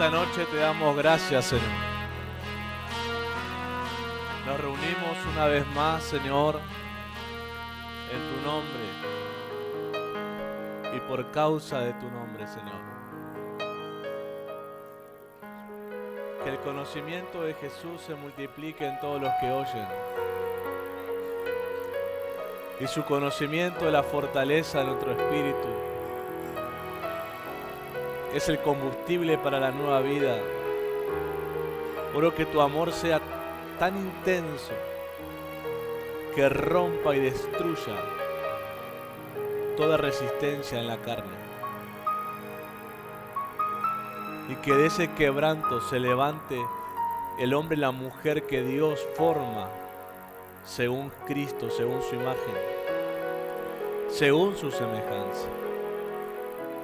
esta noche te damos gracias, Señor. Nos reunimos una vez más, Señor, en tu nombre y por causa de tu nombre, Señor. Que el conocimiento de Jesús se multiplique en todos los que oyen. Y su conocimiento de la fortaleza de nuestro espíritu es el combustible para la nueva vida. Oro que tu amor sea tan intenso que rompa y destruya toda resistencia en la carne. Y que de ese quebranto se levante el hombre y la mujer que Dios forma según Cristo, según su imagen, según su semejanza.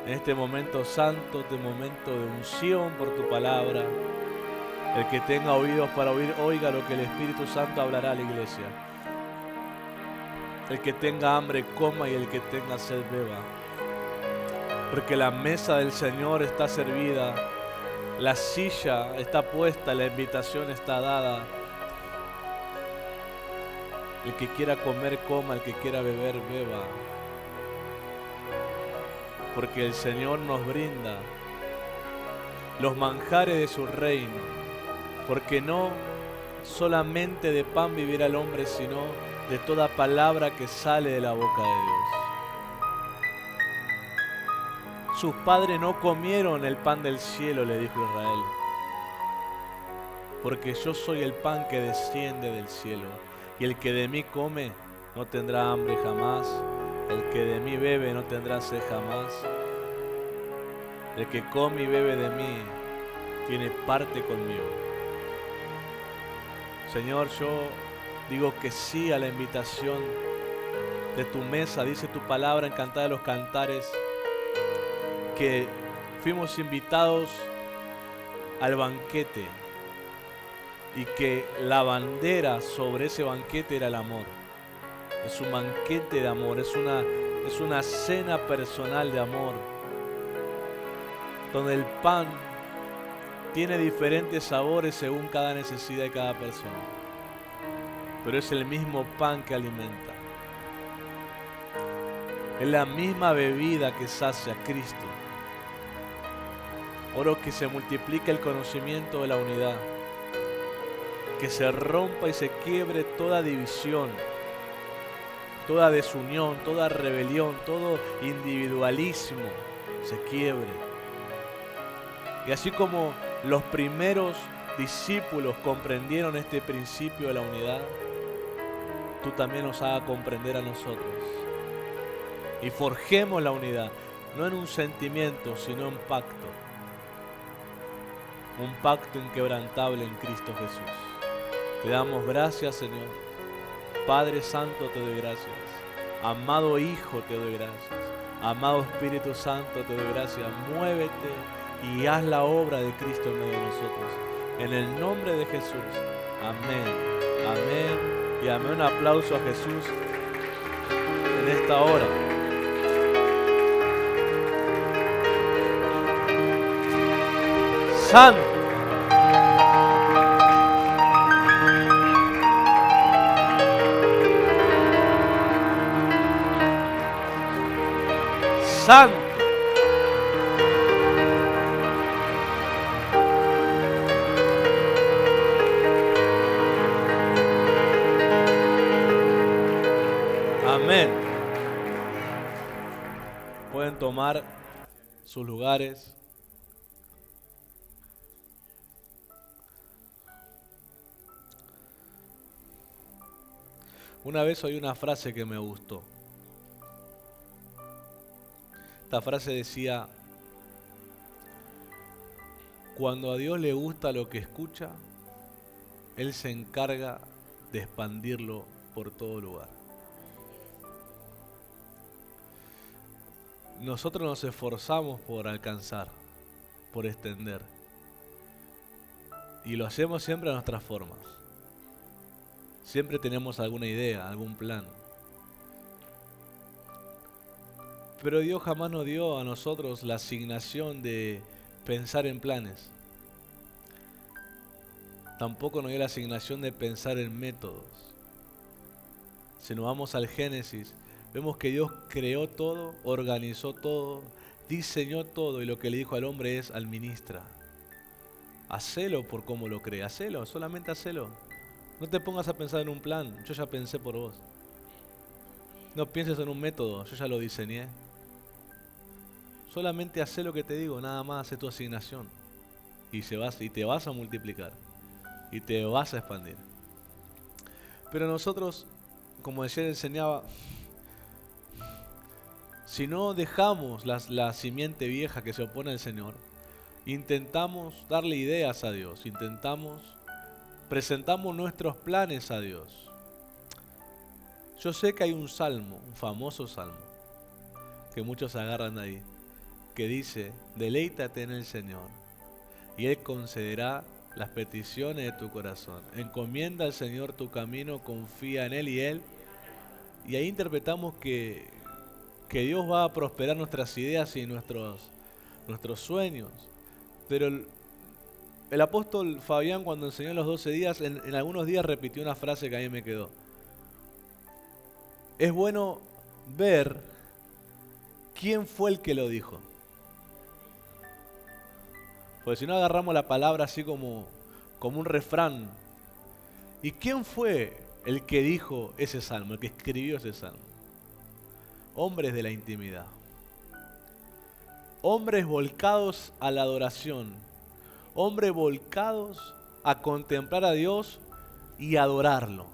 En este momento santo, este momento de unción por tu palabra, el que tenga oídos para oír, oiga lo que el Espíritu Santo hablará a la iglesia. El que tenga hambre, coma, y el que tenga sed, beba. Porque la mesa del Señor está servida, la silla está puesta, la invitación está dada. El que quiera comer, coma, el que quiera beber, beba. Porque el Señor nos brinda los manjares de su reino. Porque no solamente de pan vivirá el hombre, sino de toda palabra que sale de la boca de Dios. Sus padres no comieron el pan del cielo, le dijo Israel. Porque yo soy el pan que desciende del cielo. Y el que de mí come no tendrá hambre jamás. El que de mí bebe no tendrá sed jamás. El que come y bebe de mí tiene parte conmigo. Señor, yo digo que sí a la invitación de tu mesa. Dice tu palabra en Cantar de los Cantares que fuimos invitados al banquete y que la bandera sobre ese banquete era el amor. Es un banquete de amor, es una cena personal de amor, donde el pan tiene diferentes sabores según cada necesidad de cada persona, pero es el mismo pan que alimenta. Es la misma bebida que sacia a Cristo. Oro que se multiplique el conocimiento de la unidad, que se rompa y se quiebre toda división, toda desunión, toda rebelión, todo individualismo se quiebre. Y así como los primeros discípulos comprendieron este principio de la unidad, tú también nos hagas comprender a nosotros. Y forjemos la unidad, no en un sentimiento, sino en pacto. Un pacto inquebrantable en Cristo Jesús. Te damos gracias, Señor. Padre Santo, te doy gracias. Amado Hijo, te doy gracias. Amado Espíritu Santo, te doy gracias. Muévete y haz la obra de Cristo en medio de nosotros. En el nombre de Jesús. Amén. Amén. Y amén. Un aplauso a Jesús en esta hora. Santo. Santo. Amén. Pueden tomar sus lugares. Una vez oí una frase que me gustó. Esta frase decía: cuando a Dios le gusta lo que escucha, Él se encarga de expandirlo por todo lugar. Nosotros nos esforzamos por alcanzar, por extender. Y lo hacemos siempre a nuestras formas. Siempre tenemos alguna idea, algún plan. Pero Dios jamás nos dio a nosotros la asignación de pensar en planes. tampoco nos dio la asignación de pensar en métodos. Si nos vamos al Génesis, vemos que Dios creó todo, organizó todo, diseñó todo, y lo que le dijo al hombre es: administra. Hacelo por cómo lo cree, hacelo, solamente hacelo. No te pongas a pensar en un plan, yo ya pensé por vos. No pienses en un método, yo ya lo diseñé. Solamente haz lo que te digo, nada más, es tu asignación. Y te vas a multiplicar. Y te vas a expandir. Pero nosotros, como ayer enseñaba, si no dejamos la simiente vieja que se opone al Señor, intentamos darle ideas a Dios, presentamos nuestros planes a Dios. Yo sé que hay un salmo, un famoso salmo, que muchos agarran de ahí, que dice: deleítate en el Señor, y Él concederá las peticiones de tu corazón. Encomienda al Señor tu camino, confía en Él y ahí interpretamos que Dios va a prosperar nuestras ideas y nuestros sueños. Pero el apóstol Fabián, cuando enseñó los 12 días, en algunos días repitió una frase que a mí me quedó. Es bueno ver quién fue el que lo dijo. Porque si no agarramos la palabra así como un refrán. ¿Y quién fue el que dijo ese salmo, el que escribió ese salmo? Hombres de la intimidad. Hombres volcados a la adoración. Hombres volcados a contemplar a Dios y adorarlo.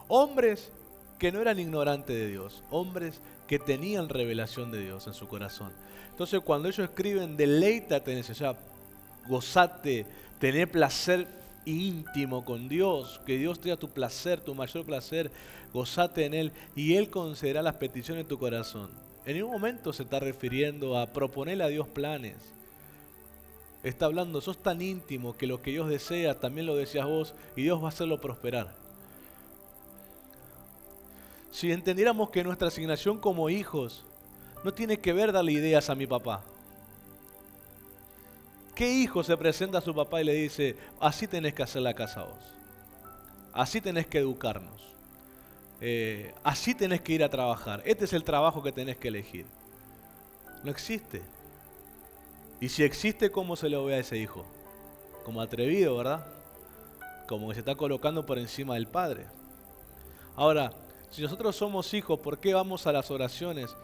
Hombres que no eran ignorantes de Dios. Hombres que tenían revelación de Dios en su corazón. Entonces cuando ellos escriben deleítate en ese, o sea, gozate, tener placer íntimo con Dios, que Dios te dé tu placer, tu mayor placer, gozate en Él y Él concederá las peticiones de tu corazón. En ningún momento se está refiriendo a proponerle a Dios planes. Está hablando, sos tan íntimo que lo que Dios desea también lo deseas vos y Dios va a hacerlo prosperar. Si entendiéramos que nuestra asignación como hijos no tiene que ver darle ideas a mi papá. ¿Qué hijo se presenta a su papá y le dice: así tenés que hacer la casa vos? Así tenés que educarnos. Así tenés que ir a trabajar. Este es el trabajo que tenés que elegir. No existe. Y si existe, ¿cómo se lo ve a ese hijo? Como atrevido, ¿verdad? Como que se está colocando por encima del padre. Ahora, si nosotros somos hijos, ¿por qué vamos a las oraciones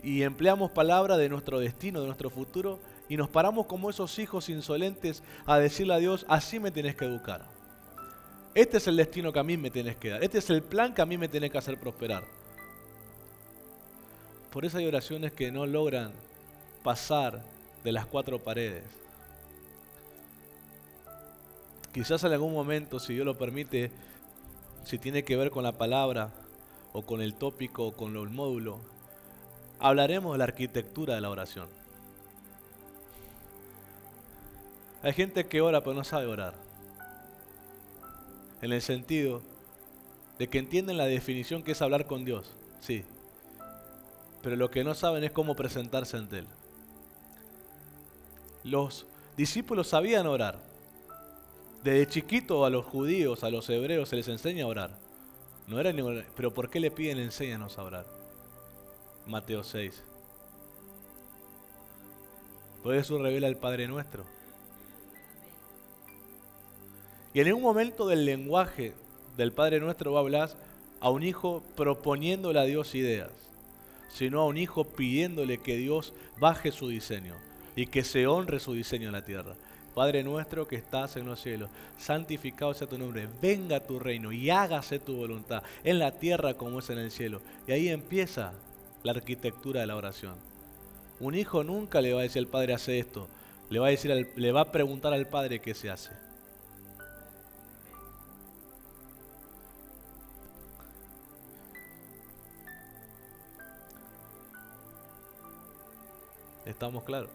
y empleamos palabras de nuestro destino, de nuestro futuro, y nos paramos como esos hijos insolentes a decirle a Dios: así me tenés que educar? Este es el destino que a mí me tenés que dar. Este es el plan que a mí me tenés que hacer prosperar. Por eso hay oraciones que no logran pasar de las 4 paredes. Quizás en algún momento, si Dios lo permite, si tiene que ver con la palabra o con el tópico o con el módulo, hablaremos de la arquitectura de la oración. Hay gente que ora pero no sabe orar. En el sentido de que entienden la definición que es hablar con Dios, sí. Pero lo que no saben es cómo presentarse ante Él. Los discípulos sabían orar. Desde chiquito a los judíos, a los hebreos se les enseña a orar. No era ningún, pero ¿por qué le piden enséñanos a orar? Mateo 6. Pues eso revela el Padre Nuestro. Y en un momento del lenguaje del Padre Nuestro va a hablar a un hijo proponiéndole a Dios ideas, sino a un hijo pidiéndole que Dios baje su diseño y que se honre su diseño en la tierra. Padre nuestro que estás en los cielos, santificado sea tu nombre, venga tu reino y hágase tu voluntad en la tierra como es en el cielo. Y ahí empieza la arquitectura de la oración. Un hijo nunca le va a decir al padre: hace esto. Le va a preguntar al padre qué se hace. ¿Estamos claros?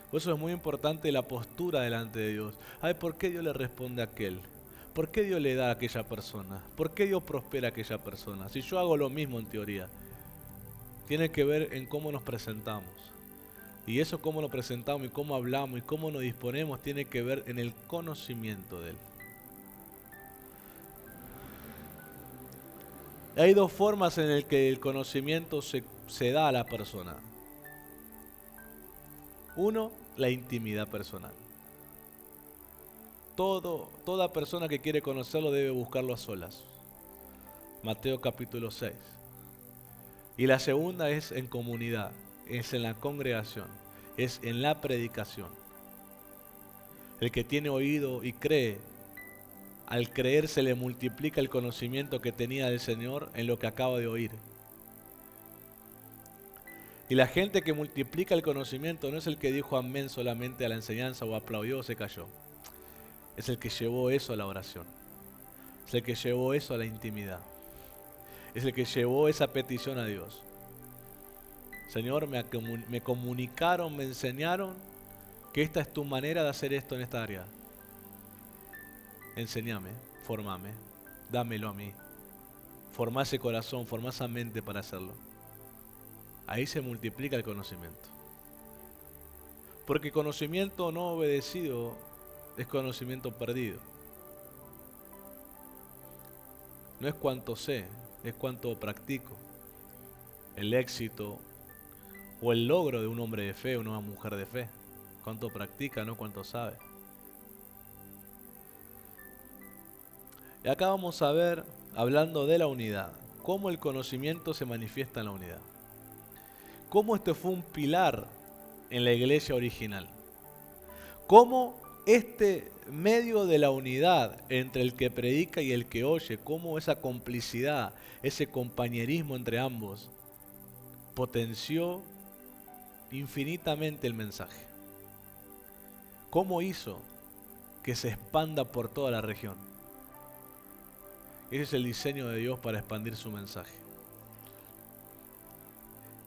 Por eso es muy importante la postura delante de Dios. Ay, ¿por qué Dios le responde a aquel? ¿Por qué Dios le da a aquella persona? ¿Por qué Dios prospera a aquella persona? Si yo hago lo mismo en teoría. Tiene que ver en cómo nos presentamos. Y eso cómo lo presentamos y cómo hablamos y cómo nos disponemos tiene que ver en el conocimiento de Él. Hay dos formas en las que el conocimiento se da a la persona. Uno, la intimidad personal. Toda persona que quiere conocerlo debe buscarlo a solas. Mateo capítulo 6. Y la segunda es en comunidad, es en la congregación, es en la predicación. El que tiene oído y cree, al creer se le multiplica el conocimiento que tenía del Señor en lo que acaba de oír. Y la gente que multiplica el conocimiento no es el que dijo amén solamente a la enseñanza o aplaudió o se cayó. Es el que llevó eso a la oración. Es el que llevó eso a la intimidad. Es el que llevó esa petición a Dios. Señor, me comunicaron, me enseñaron que esta es tu manera de hacer esto en esta área. Enséñame, formame, dámelo a mí. Formá ese corazón, formá esa mente para hacerlo. Ahí se multiplica el conocimiento. Porque conocimiento no obedecido es conocimiento perdido. No es cuánto sé, es cuánto practico. El éxito o el logro de un hombre de fe o una mujer de fe. Cuánto practica, no cuánto sabe. Y acá vamos a ver, hablando de la unidad, cómo el conocimiento se manifiesta en la unidad. Cómo este fue un pilar en la iglesia original. Cómo este medio de la unidad entre el que predica y el que oye, cómo esa complicidad, ese compañerismo entre ambos, potenció infinitamente el mensaje. Cómo hizo que se expanda por toda la región. Ese es el diseño de Dios para expandir su mensaje.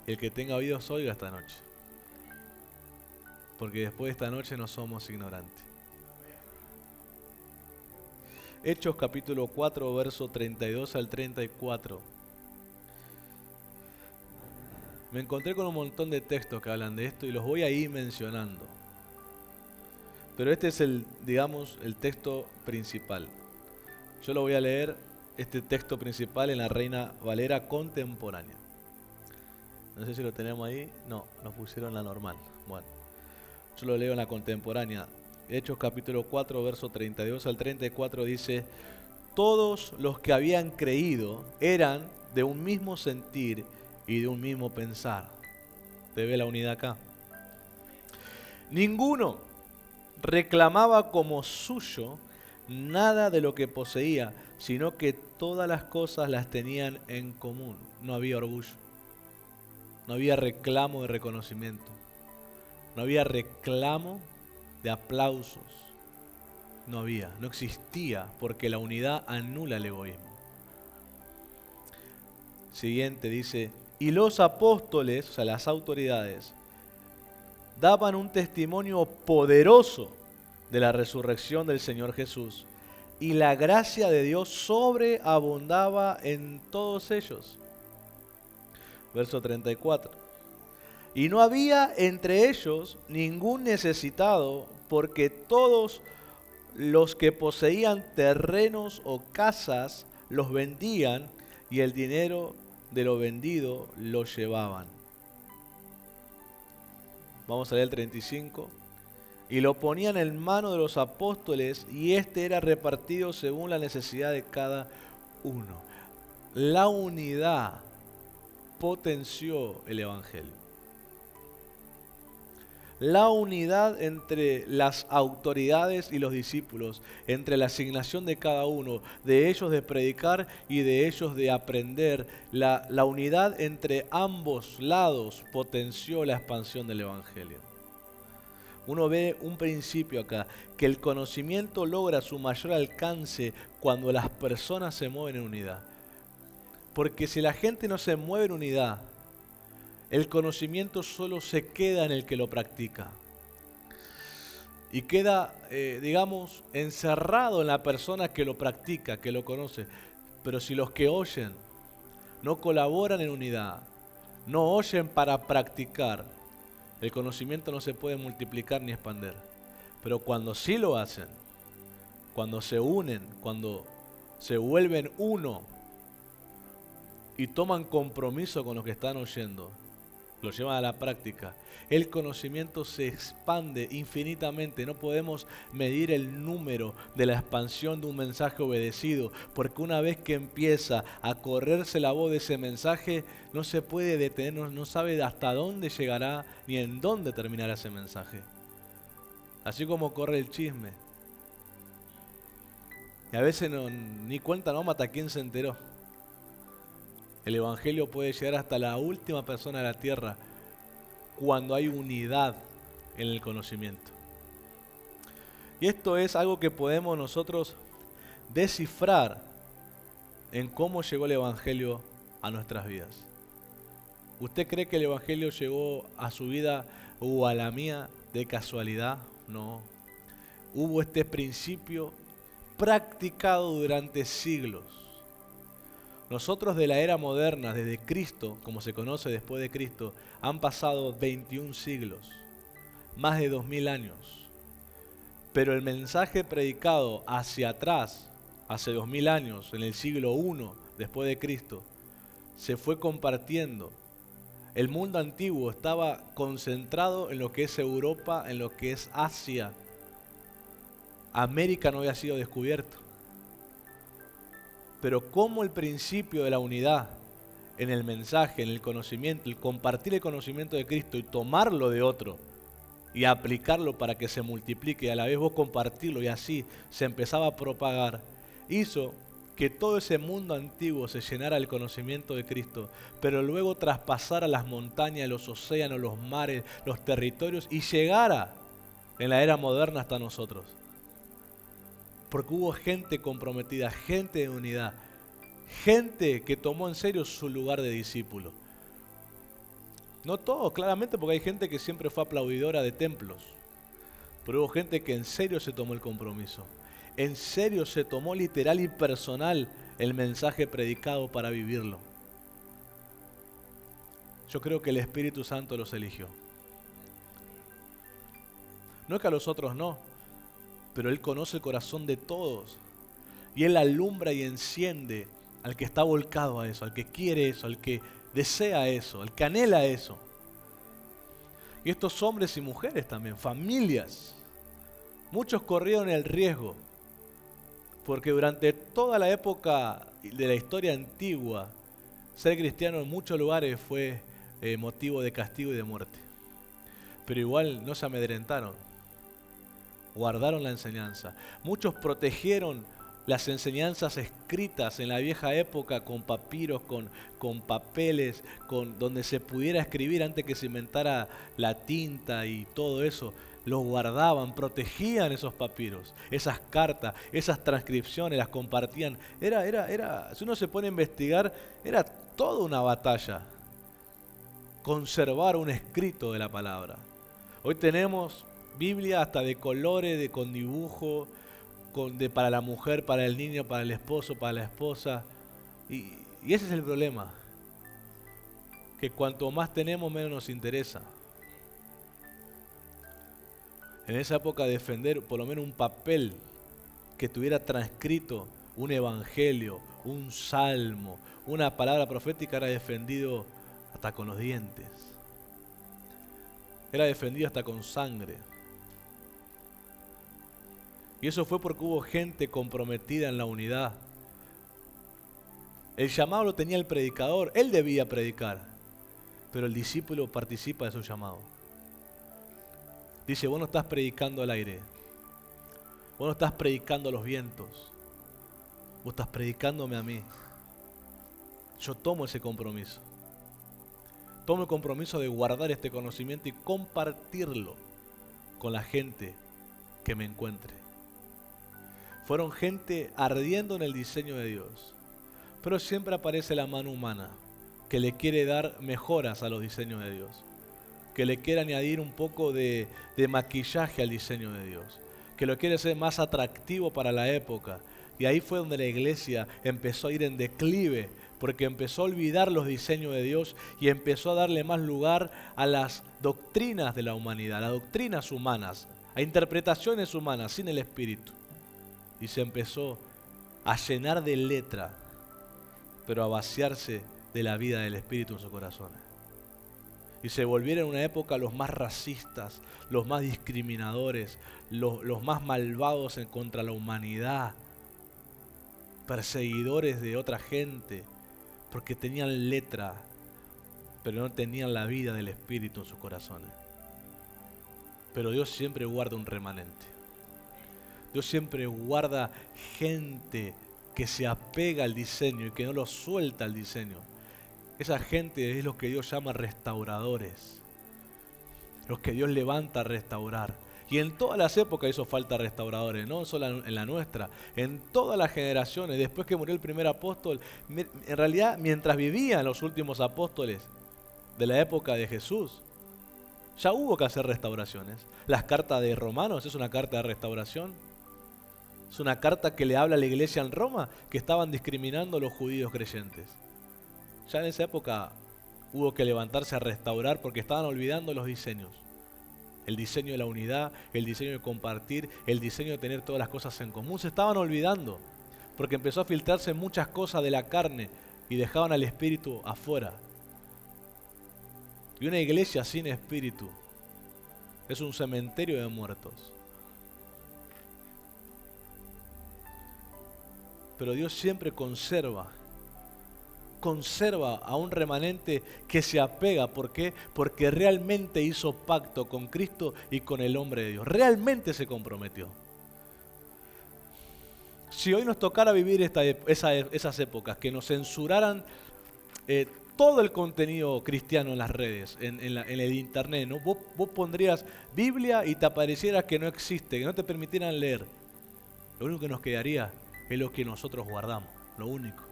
El que tenga oídos oiga esta noche. Porque después de esta noche no somos ignorantes. Hechos capítulo 4, verso 32 al 34. Me encontré con un montón de textos que hablan de esto y los voy a ir mencionando. Pero este es el texto principal. Yo lo voy a leer, este texto principal, en la Reina Valera contemporánea. No sé si lo tenemos ahí. No, nos pusieron la normal. Bueno, yo lo leo en la contemporánea. Hechos capítulo 4, verso 32 al 34 dice: todos los que habían creído eran de un mismo sentir y de un mismo pensar. ¿Te ve la unidad acá? Ninguno reclamaba como suyo nada de lo que poseía, sino que todas las cosas las tenían en común. No había orgullo. No había reclamo de reconocimiento. No había reclamo de aplausos. No existía, porque la unidad anula el egoísmo. Siguiente dice: y los apóstoles, o sea, las autoridades, daban un testimonio poderoso de la resurrección del Señor Jesús, y la gracia de Dios sobreabundaba en todos ellos. Verso 34. Y no había entre ellos ningún necesitado, porque todos los que poseían terrenos o casas los vendían y el dinero de lo vendido lo llevaban. Vamos a leer el 35. Y lo ponían en mano de los apóstoles y este era repartido según la necesidad de cada uno. La unidad potenció el evangelio. La unidad entre las autoridades y los discípulos, entre la asignación de cada uno, de ellos de predicar y de ellos de aprender, la unidad entre ambos lados potenció la expansión del evangelio. Uno ve un principio acá, que el conocimiento logra su mayor alcance cuando las personas se mueven en unidad. Porque si la gente no se mueve en unidad, el conocimiento solo se queda en el que lo practica. Y queda, encerrado en la persona que lo practica, que lo conoce. Pero si los que oyen no colaboran en unidad, no oyen para practicar, El conocimiento no se puede multiplicar ni expandir. Pero cuando sí lo hacen, cuando se unen, cuando se vuelven uno y toman compromiso con lo que están oyendo, lo llevan a la práctica, el conocimiento se expande infinitamente. No podemos medir el número de la expansión de un mensaje obedecido, porque una vez que empieza a correrse la voz de ese mensaje, no se puede detener, no sabe hasta dónde llegará ni en dónde terminará ese mensaje. Así como corre el chisme. Y a veces ni cuenta no mata quién se enteró. El Evangelio puede llegar hasta la última persona de la tierra cuando hay unidad en el conocimiento. Y esto es algo que podemos nosotros descifrar en cómo llegó el Evangelio a nuestras vidas. ¿Usted cree que el Evangelio llegó a su vida o a la mía de casualidad? No. Hubo este principio practicado durante siglos. Nosotros de la era moderna, desde Cristo, como se conoce después de Cristo, han pasado 21 siglos, más de 2000 años. Pero el mensaje predicado hacia atrás, hace 2000 años, en el siglo I después de Cristo, se fue compartiendo. El mundo antiguo estaba concentrado en lo que es Europa, en lo que es Asia. América no había sido descubierto. Pero como el principio de la unidad en el mensaje, en el conocimiento, el compartir el conocimiento de Cristo y tomarlo de otro y aplicarlo para que se multiplique y a la vez vos compartirlo y así se empezaba a propagar, hizo que todo ese mundo antiguo se llenara del conocimiento de Cristo, pero luego traspasara las montañas, los océanos, los mares, los territorios y llegara en la era moderna hasta nosotros. Porque hubo gente comprometida, gente de unidad, gente que tomó en serio su lugar de discípulo. No todos, claramente, porque hay gente que siempre fue aplaudidora de templos, pero hubo gente que en serio se tomó el compromiso. En serio se tomó literal y personal el mensaje predicado para vivirlo. Yo creo que el Espíritu Santo los eligió. No es que a los otros no, pero Él conoce el corazón de todos. Y Él alumbra y enciende al que está volcado a eso, al que quiere eso, al que desea eso, al que anhela eso. Y estos hombres y mujeres también, familias, muchos corrieron el riesgo, porque durante toda la época de la historia antigua, ser cristiano en muchos lugares fue motivo de castigo y de muerte. Pero igual no se amedrentaron, guardaron la enseñanza. Muchos protegieron las enseñanzas escritas en la vieja época con papiros, con papeles, donde se pudiera escribir antes que se inventara la tinta y todo eso. Los guardaban, protegían esos papiros, esas cartas, esas transcripciones, las compartían. Si uno se pone a investigar, era toda una batalla conservar un escrito de la palabra. Hoy tenemos Biblia hasta de colores, con dibujo, para la mujer, para el niño, para el esposo, para la esposa. Y ese es el problema. Que cuanto más tenemos, menos nos interesa. En esa época defender por lo menos un papel que tuviera transcrito un evangelio, un salmo, una palabra profética era defendido hasta con los dientes. Era defendido hasta con sangre. Y eso fue porque hubo gente comprometida en la unidad. El llamado lo tenía el predicador, él debía predicar, pero el discípulo participa de su llamado. Dice, vos no estás predicando al aire, vos no estás predicando a los vientos, vos estás predicándome a mí. Yo tomo ese compromiso. Tomo el compromiso de guardar este conocimiento y compartirlo con la gente que me encuentre. Fueron gente ardiendo en el diseño de Dios. Pero siempre aparece la mano humana que le quiere dar mejoras a los diseños de Dios. Que le quiere añadir un poco de maquillaje al diseño de Dios. Que lo quiere hacer más atractivo para la época. Y ahí fue donde la iglesia empezó a ir en declive, porque empezó a olvidar los diseños de Dios y empezó a darle más lugar a las doctrinas de la humanidad, a las doctrinas humanas, a interpretaciones humanas sin el Espíritu. Y se empezó a llenar de letra, pero a vaciarse de la vida del Espíritu en su corazón. Y se volvieron en una época los más racistas, los más discriminadores, los más malvados en contra la humanidad, perseguidores de otra gente, porque tenían letra, pero no tenían la vida del Espíritu en sus corazones. Pero Dios siempre guarda un remanente. Dios siempre guarda gente que se apega al diseño y que no lo suelta al diseño. Esa gente es lo que Dios llama restauradores, los que Dios levanta a restaurar. Y en todas las épocas hizo falta restauradores, no solo en la nuestra, en todas las generaciones. Después que murió el primer apóstol, en realidad mientras vivían los últimos apóstoles de la época de Jesús, ya hubo que hacer restauraciones. Las cartas de Romanos es una carta de restauración. Es una carta que le habla a la iglesia en Roma que estaban discriminando a los judíos creyentes. Ya en esa época hubo que levantarse a restaurar porque estaban olvidando los diseños. El diseño de la unidad, el diseño de compartir, el diseño de tener todas las cosas en común. Se estaban olvidando porque empezó a filtrarse muchas cosas de la carne y dejaban al espíritu afuera. Y una iglesia sin espíritu es un cementerio de muertos. Pero Dios siempre conserva a un remanente que se apega. ¿Por qué? Porque realmente hizo pacto con Cristo y con el hombre de Dios. Realmente se comprometió. Si hoy nos tocara vivir esas épocas, que nos censuraran todo el contenido cristiano en las redes, en el internet, ¿no? Vos pondrías Biblia y te apareciera que no existe, que no te permitieran leer. Lo único que nos quedaría es lo que nosotros guardamos, lo único.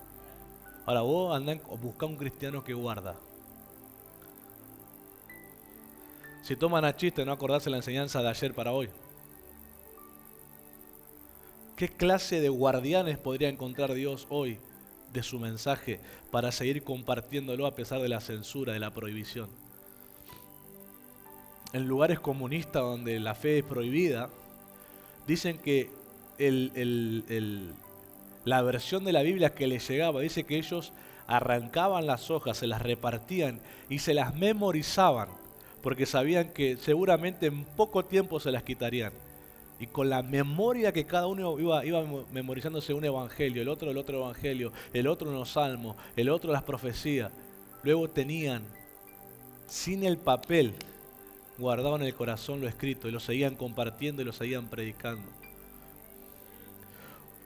Ahora vos andá a buscar un cristiano que guarda. Si toman a chiste no acordarse la enseñanza de ayer para hoy. ¿Qué clase de guardianes podría encontrar Dios hoy de su mensaje para seguir compartiéndolo a pesar de la censura, de la prohibición? En lugares comunistas donde la fe es prohibida, dicen que la versión de la Biblia que les llegaba, dice que ellos arrancaban las hojas, se las repartían y se las memorizaban, porque sabían que seguramente en poco tiempo se las quitarían. Y con la memoria que cada uno iba memorizándose un evangelio, el otro evangelio, el otro unos salmos, el otro las profecías, luego tenían, sin el papel, guardaban en el corazón lo escrito y lo seguían compartiendo y lo seguían predicando.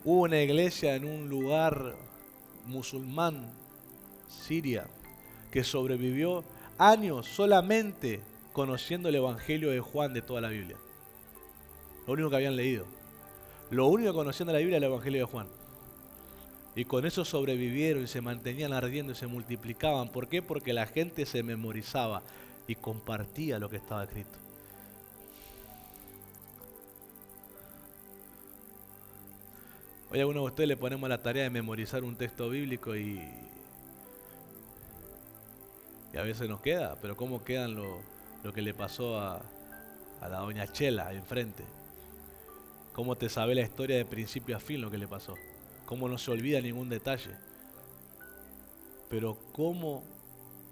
Hubo una iglesia en un lugar musulmán, Siria, que sobrevivió años solamente conociendo el Evangelio de Juan de toda la Biblia. Lo único que habían leído. Lo único que conocían de la Biblia era el Evangelio de Juan. Y con eso sobrevivieron y se mantenían ardiendo y se multiplicaban. ¿Por qué? Porque la gente se memorizaba y compartía lo que estaba escrito. Hoy a algunos de ustedes le ponemos la tarea de memorizar un texto bíblico y a veces nos queda, pero ¿cómo quedan lo que le pasó a la doña Chela enfrente? ¿Cómo te sabe la historia de principio a fin lo que le pasó? ¿Cómo no se olvida ningún detalle? Pero ¿cómo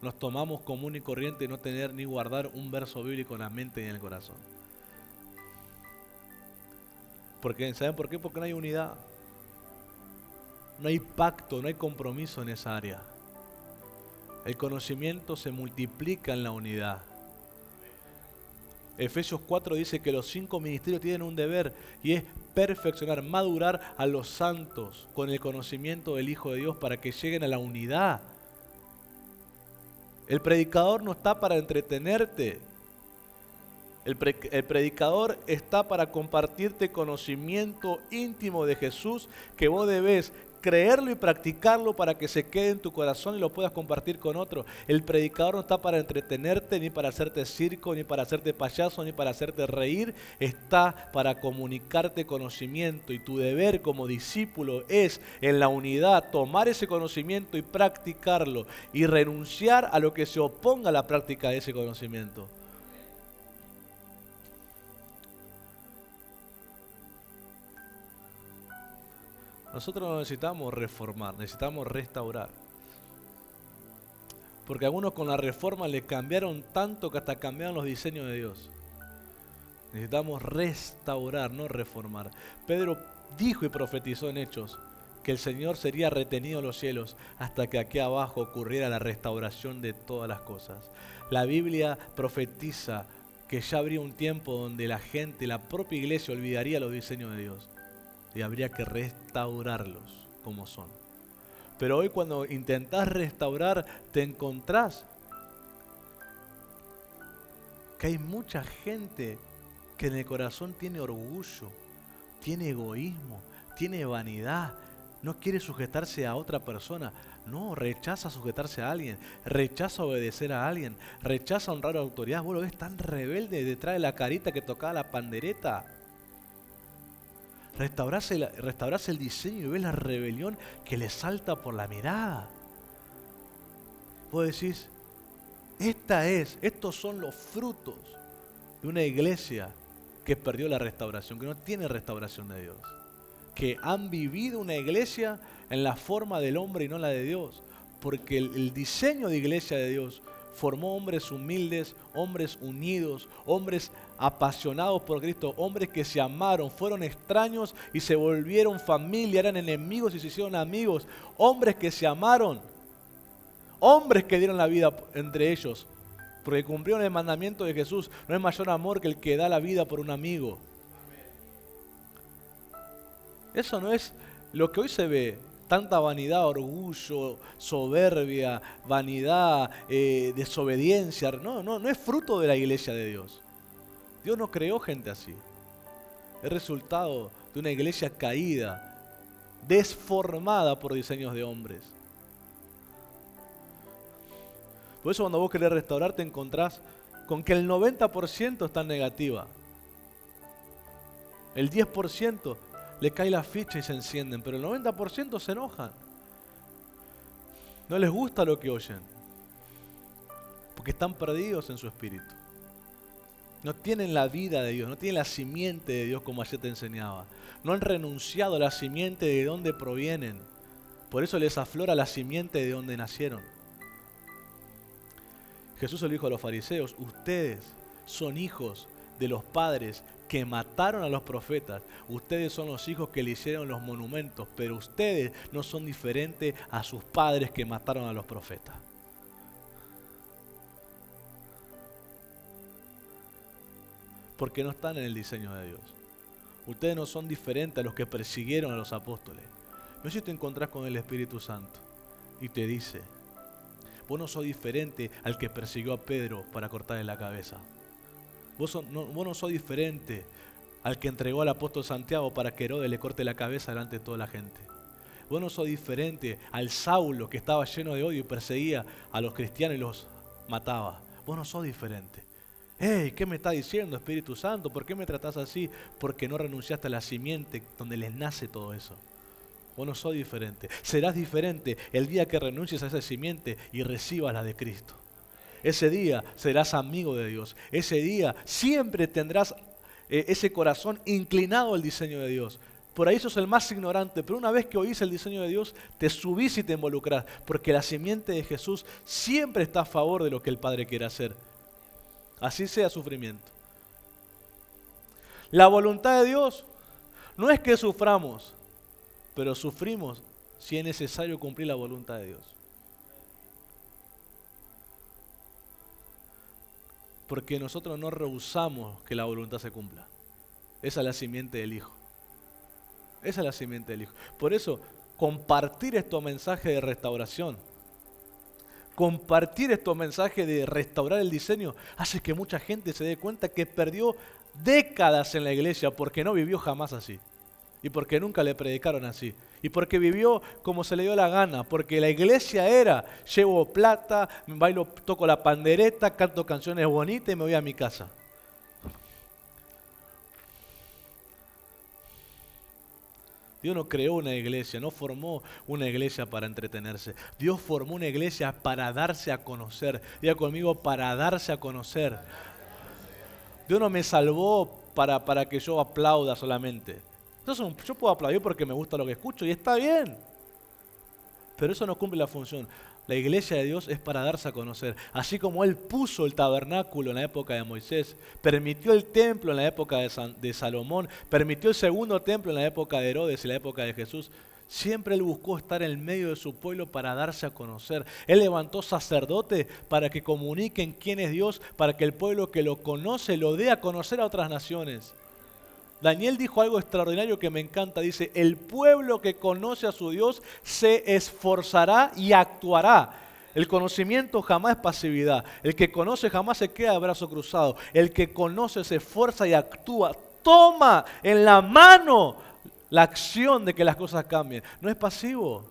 nos tomamos común y corriente no tener ni guardar un verso bíblico en la mente y en el corazón? Porque, ¿saben por qué? Porque no hay unidad. No hay pacto, no hay compromiso en esa área. El conocimiento se multiplica en la unidad. Efesios 4 dice que los 5 ministerios tienen un deber y es perfeccionar, madurar a los santos con el conocimiento del Hijo de Dios para que lleguen a la unidad. El predicador no está para entretenerte. El predicador está para compartirte conocimiento íntimo de Jesús que vos debés creerlo y practicarlo para que se quede en tu corazón y lo puedas compartir con otro. El predicador no está para entretenerte, ni para hacerte circo, ni para hacerte payaso, ni para hacerte reír. Está para comunicarte conocimiento, y tu deber como discípulo es, en la unidad, tomar ese conocimiento y practicarlo, y renunciar a lo que se oponga a la práctica de ese conocimiento. Nosotros no necesitamos reformar, necesitamos restaurar. Porque algunos con la reforma le cambiaron tanto que hasta cambiaron los diseños de Dios. Necesitamos restaurar, no reformar. Pedro dijo y profetizó en Hechos que el Señor sería retenido en los cielos hasta que aquí abajo ocurriera la restauración de todas las cosas. La Biblia profetiza que ya habría un tiempo donde la gente, la propia iglesia, olvidaría los diseños de Dios. Y habría que restaurarlos como son. Pero hoy cuando intentás restaurar, te encontrás que hay mucha gente que en el corazón tiene orgullo, tiene egoísmo, tiene vanidad, no quiere sujetarse a otra persona. No, rechaza sujetarse a alguien, rechaza obedecer a alguien, rechaza honrar a la autoridad. Vos lo ves tan rebelde detrás de la carita que tocaba la pandereta. Restaurás el diseño y ves la rebelión que le salta por la mirada. Vos decís, estos son los frutos de una iglesia que perdió la restauración, que no tiene restauración de Dios. Que han vivido una iglesia en la forma del hombre y no la de Dios. Porque el diseño de iglesia de Dios formó hombres humildes, hombres unidos, hombres apasionados por Cristo, hombres que se amaron, fueron extraños y se volvieron familia, eran enemigos y se hicieron amigos, hombres que se amaron, hombres que dieron la vida entre ellos, porque cumplieron el mandamiento de Jesús. No hay mayor amor que el que da la vida por un amigo. Eso no es lo que hoy se ve. Tanta vanidad, orgullo, soberbia, vanidad, desobediencia. No es fruto de la iglesia de Dios. Dios no creó gente así. Es resultado de una iglesia caída, desformada por diseños de hombres. Por eso cuando vos querés restaurar te encontrás con que el 90% está negativa. El 10% le cae la ficha y se encienden, pero el 90% se enojan. No les gusta lo que oyen, porque están perdidos en su espíritu. No tienen la vida de Dios, no tienen la simiente de Dios como ayer te enseñaba. No han renunciado a la simiente de donde provienen. Por eso les aflora la simiente de donde nacieron. Jesús le dijo a los fariseos, ustedes son hijos de los padres que mataron a los profetas. Ustedes son los hijos que le hicieron los monumentos, pero ustedes no son diferentes a sus padres que mataron a los profetas. Porque no están en el diseño de Dios. Ustedes no son diferentes a los que persiguieron a los apóstoles. No sé si te encontrás con el Espíritu Santo y te dice, vos no sos diferente al que persiguió a Pedro para cortarle la cabeza. Vos no sos diferente al que entregó al apóstol Santiago para que Herodes le corte la cabeza delante de toda la gente. Vos no sos diferente al Saulo que estaba lleno de odio y perseguía a los cristianos y los mataba. Vos no sos diferente. ¡Ey! ¿Qué me está diciendo, Espíritu Santo? ¿Por qué me tratás así? Porque no renunciaste a la simiente donde les nace todo eso. Vos no sos diferente. Serás diferente el día que renuncies a esa simiente y recibas la de Cristo. Ese día serás amigo de Dios. Ese día siempre tendrás ese corazón inclinado al diseño de Dios. Por ahí sos el más ignorante, pero una vez que oís el diseño de Dios, te subís y te involucrás, porque la simiente de Jesús siempre está a favor de lo que el Padre quiere hacer. Así sea sufrimiento. La voluntad de Dios no es que suframos, pero sufrimos si es necesario cumplir la voluntad de Dios. Porque nosotros no rehusamos que la voluntad se cumpla. Esa es la simiente del Hijo. Esa es la simiente del Hijo. Por eso, compartir estos mensajes de restauración, compartir estos mensajes de restaurar el diseño, hace que mucha gente se dé cuenta que perdió décadas en la iglesia porque no vivió jamás así. Y porque nunca le predicaron así. Y porque vivió como se le dio la gana. Porque la iglesia era, llevo plata, bailo, toco la pandereta, canto canciones bonitas y me voy a mi casa. Dios no creó una iglesia, no formó una iglesia para entretenerse. Dios formó una iglesia para darse a conocer. Diga conmigo, para darse a conocer. Dios no me salvó para que yo aplauda solamente. Entonces, yo puedo aplaudir porque me gusta lo que escucho y está bien. Pero eso no cumple la función. La iglesia de Dios es para darse a conocer. Así como Él puso el tabernáculo en la época de Moisés, permitió el templo en la época de Salomón, permitió el segundo templo en la época de Herodes y la época de Jesús, siempre Él buscó estar en el medio de su pueblo para darse a conocer. Él levantó sacerdotes para que comuniquen quién es Dios, para que el pueblo que lo conoce lo dé a conocer a otras naciones. Daniel dijo algo extraordinario que me encanta. Dice, el pueblo que conoce a su Dios se esforzará y actuará. El conocimiento jamás es pasividad. El que conoce jamás se queda de brazo cruzado. El que conoce se esfuerza y actúa. Toma en la mano la acción de que las cosas cambien. No es pasivo.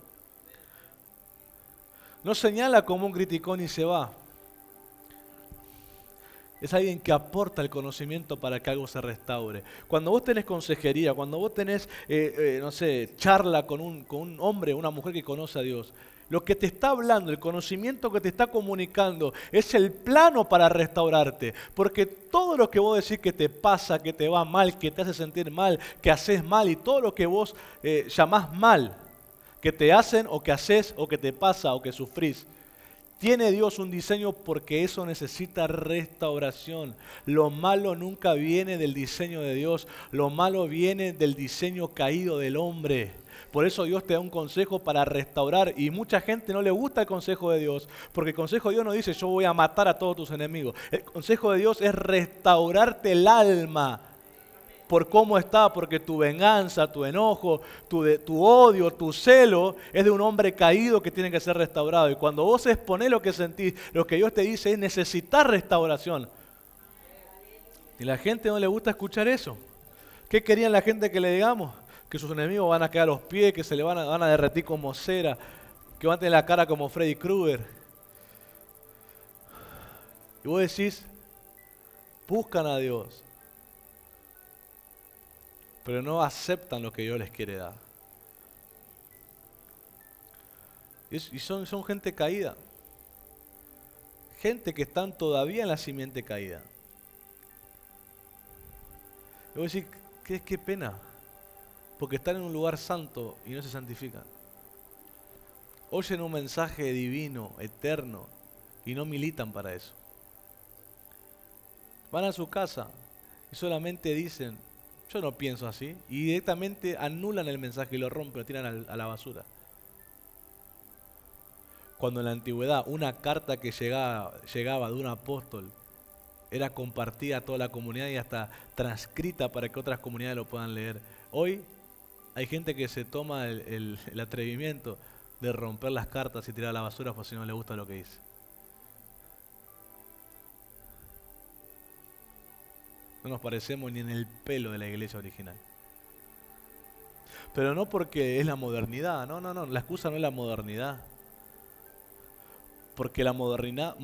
No señala como un criticón y se va. Es alguien que aporta el conocimiento para que algo se restaure. Cuando vos tenés consejería, cuando vos tenés, no sé, charla con un hombre, una mujer que conoce a Dios, lo que te está hablando, el conocimiento que te está comunicando, es el plano para restaurarte. Porque todo lo que vos decís que te pasa, que te va mal, que te hace sentir mal, que haces mal, y todo lo que vos llamás mal, que te hacen o que haces o que te pasa o que sufrís, tiene Dios un diseño porque eso necesita restauración. Lo malo nunca viene del diseño de Dios. Lo malo viene del diseño caído del hombre. Por eso Dios te da un consejo para restaurar. Y mucha gente no le gusta el consejo de Dios. Porque el consejo de Dios no dice yo voy a matar a todos tus enemigos. El consejo de Dios es restaurarte el alma. Por cómo está, porque tu venganza, tu enojo, tu odio, tu celo es de un hombre caído que tiene que ser restaurado. Y cuando vos exponés lo que sentís, lo que Dios te dice es necesitar restauración. Y la gente no le gusta escuchar eso. ¿Qué querían la gente que le digamos? Que sus enemigos van a quedar a los pies, que se le van a derretir como cera, que van a tener la cara como Freddy Krueger. Y vos decís, buscan a Dios, pero no aceptan lo que Dios les quiere dar. Y son gente caída. Gente que están todavía en la simiente caída. Y voy a decir, qué pena, porque están en un lugar santo y no se santifican. Oyen un mensaje divino, eterno, y no militan para eso. Van a su casa y solamente dicen, yo no pienso así, y directamente anulan el mensaje y lo rompen, lo tiran a la basura. Cuando en la antigüedad una carta que llegaba de un apóstol era compartida a toda la comunidad y hasta transcrita para que otras comunidades lo puedan leer. Hoy hay gente que se toma el atrevimiento de romper las cartas y tirar a la basura por si no le gusta lo que dice. No nos parecemos ni en el pelo de la iglesia original. Pero no porque es la modernidad, no, la excusa no es la modernidad. Porque la modernidad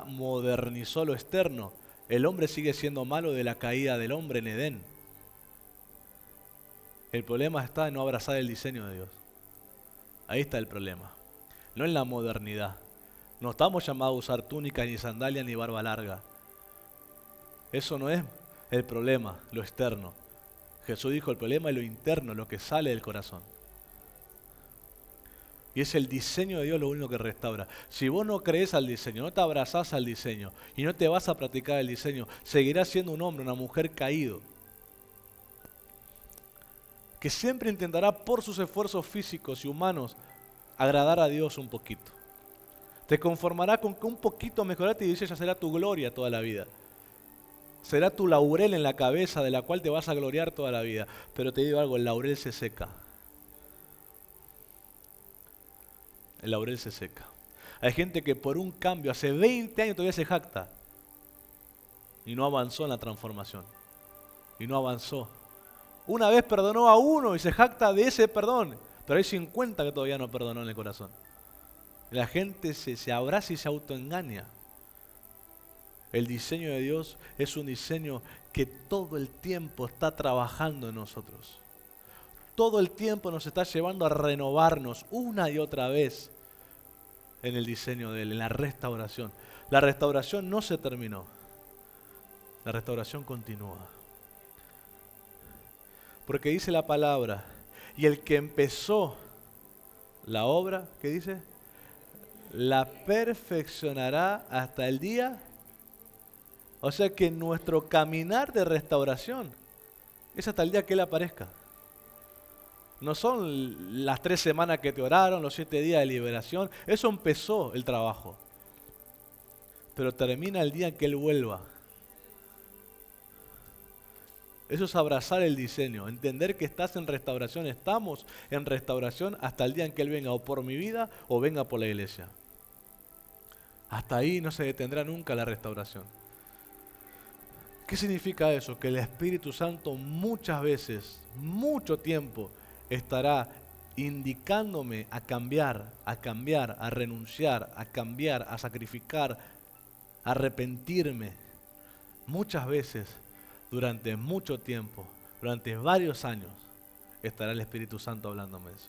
modernizó lo externo. El hombre sigue siendo malo de la caída del hombre en Edén. El problema está en no abrazar el diseño de Dios. Ahí está el problema. No en la modernidad. No estamos llamados a usar túnicas, ni sandalias, ni barba larga. Eso no es el problema, lo externo. Jesús dijo el problema es lo interno, lo que sale del corazón. Y es el diseño de Dios lo único que restaura. Si vos no crees al diseño, no te abrazás al diseño y no te vas a practicar el diseño, seguirás siendo un hombre, una mujer caído, que siempre intentará por sus esfuerzos físicos y humanos agradar a Dios un poquito. Te conformará con que un poquito mejoraste y dice ya será tu gloria toda la vida. Será tu laurel en la cabeza de la cual te vas a gloriar toda la vida. Pero te digo algo, el laurel se seca. El laurel se seca. Hay gente que por un cambio hace 20 años todavía se jacta y no avanzó en la transformación. Y no avanzó. Una vez perdonó a uno y se jacta de ese perdón, pero hay 50 que todavía no perdonó en el corazón. La gente se abraza y se autoengaña. El diseño de Dios es un diseño que todo el tiempo está trabajando en nosotros. Todo el tiempo nos está llevando a renovarnos una y otra vez en el diseño de Él, en la restauración. La restauración no se terminó. La restauración continúa. Porque dice la palabra, y el que empezó la obra, ¿qué dice? La perfeccionará hasta el día. O sea que nuestro caminar de restauración es hasta el día que Él aparezca. No son las 3 semanas que te oraron, los 7 días de liberación. Eso empezó el trabajo. Pero termina el día en que Él vuelva. Eso es abrazar el diseño, entender que estás en restauración. Estamos en restauración hasta el día en que Él venga, o por mi vida o venga por la iglesia. Hasta ahí no se detendrá nunca la restauración. ¿Qué significa eso? Que el Espíritu Santo muchas veces, mucho tiempo, estará indicándome a cambiar, a renunciar, a cambiar, a sacrificar, a arrepentirme. Muchas veces, durante mucho tiempo, durante varios años, estará el Espíritu Santo hablándome eso.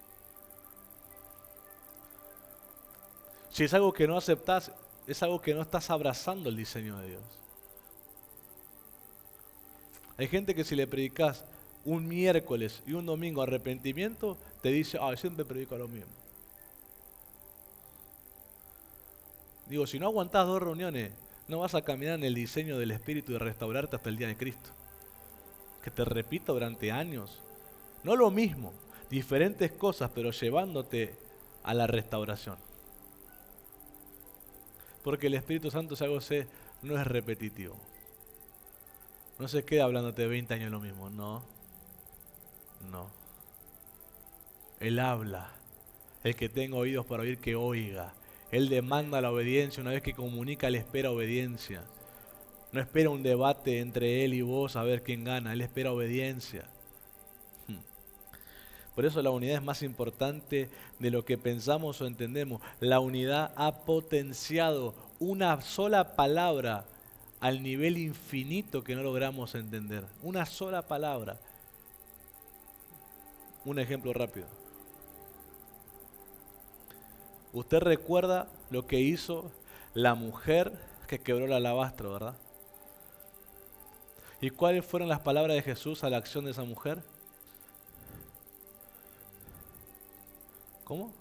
Si es algo que no aceptas, es algo que no estás abrazando el diseño de Dios. Hay gente que si le predicas un miércoles y un domingo arrepentimiento, te dice, siempre predico lo mismo. Digo, si no aguantás 2 reuniones, no vas a caminar en el diseño del Espíritu de restaurarte hasta el día de Cristo. Que te repito durante años. No lo mismo, diferentes cosas, pero llevándote a la restauración. Porque el Espíritu Santo, si algo sé, no es repetitivo. No se queda hablándote 20 años lo mismo, no. Él habla. El que tenga oídos para oír, que oiga. Él demanda la obediencia. Una vez que comunica, Él espera obediencia. No espera un debate entre Él y vos a ver quién gana. Él espera obediencia. Por eso la unidad es más importante de lo que pensamos o entendemos. La unidad ha potenciado una sola palabra al nivel infinito que no logramos entender. Una sola palabra. Un ejemplo rápido. Usted recuerda lo que hizo la mujer que quebró el alabastro, ¿verdad? ¿Y cuáles fueron las palabras de Jesús a la acción de esa mujer? ¿Cómo?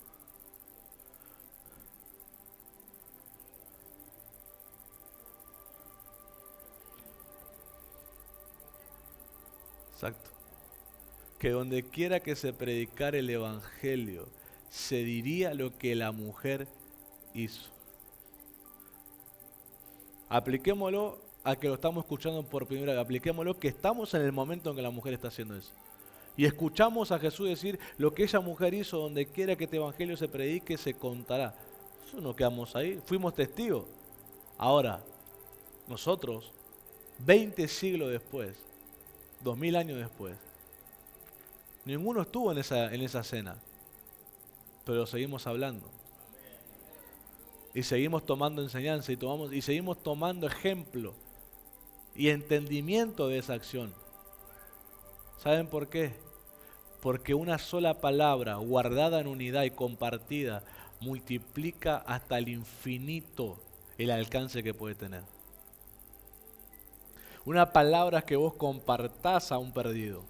Exacto. Que donde quiera que se predicara el Evangelio, se diría lo que la mujer hizo. Apliquémoslo a que lo estamos escuchando por primera vez. Apliquémoslo que estamos en el momento en que la mujer está haciendo eso. Y escuchamos a Jesús decir, lo que esa mujer hizo, donde quiera que este Evangelio se predique, se contará. Eso no quedamos ahí, fuimos testigos. Ahora, nosotros, 20 siglos después, 2000 años después, ninguno estuvo en esa cena, pero seguimos hablando. Y seguimos tomando enseñanza y seguimos tomando ejemplo y entendimiento de esa acción. ¿Saben por qué? Porque una sola palabra guardada en unidad y compartida multiplica hasta el infinito el alcance que puede tener. Una palabra que vos compartás a un perdido,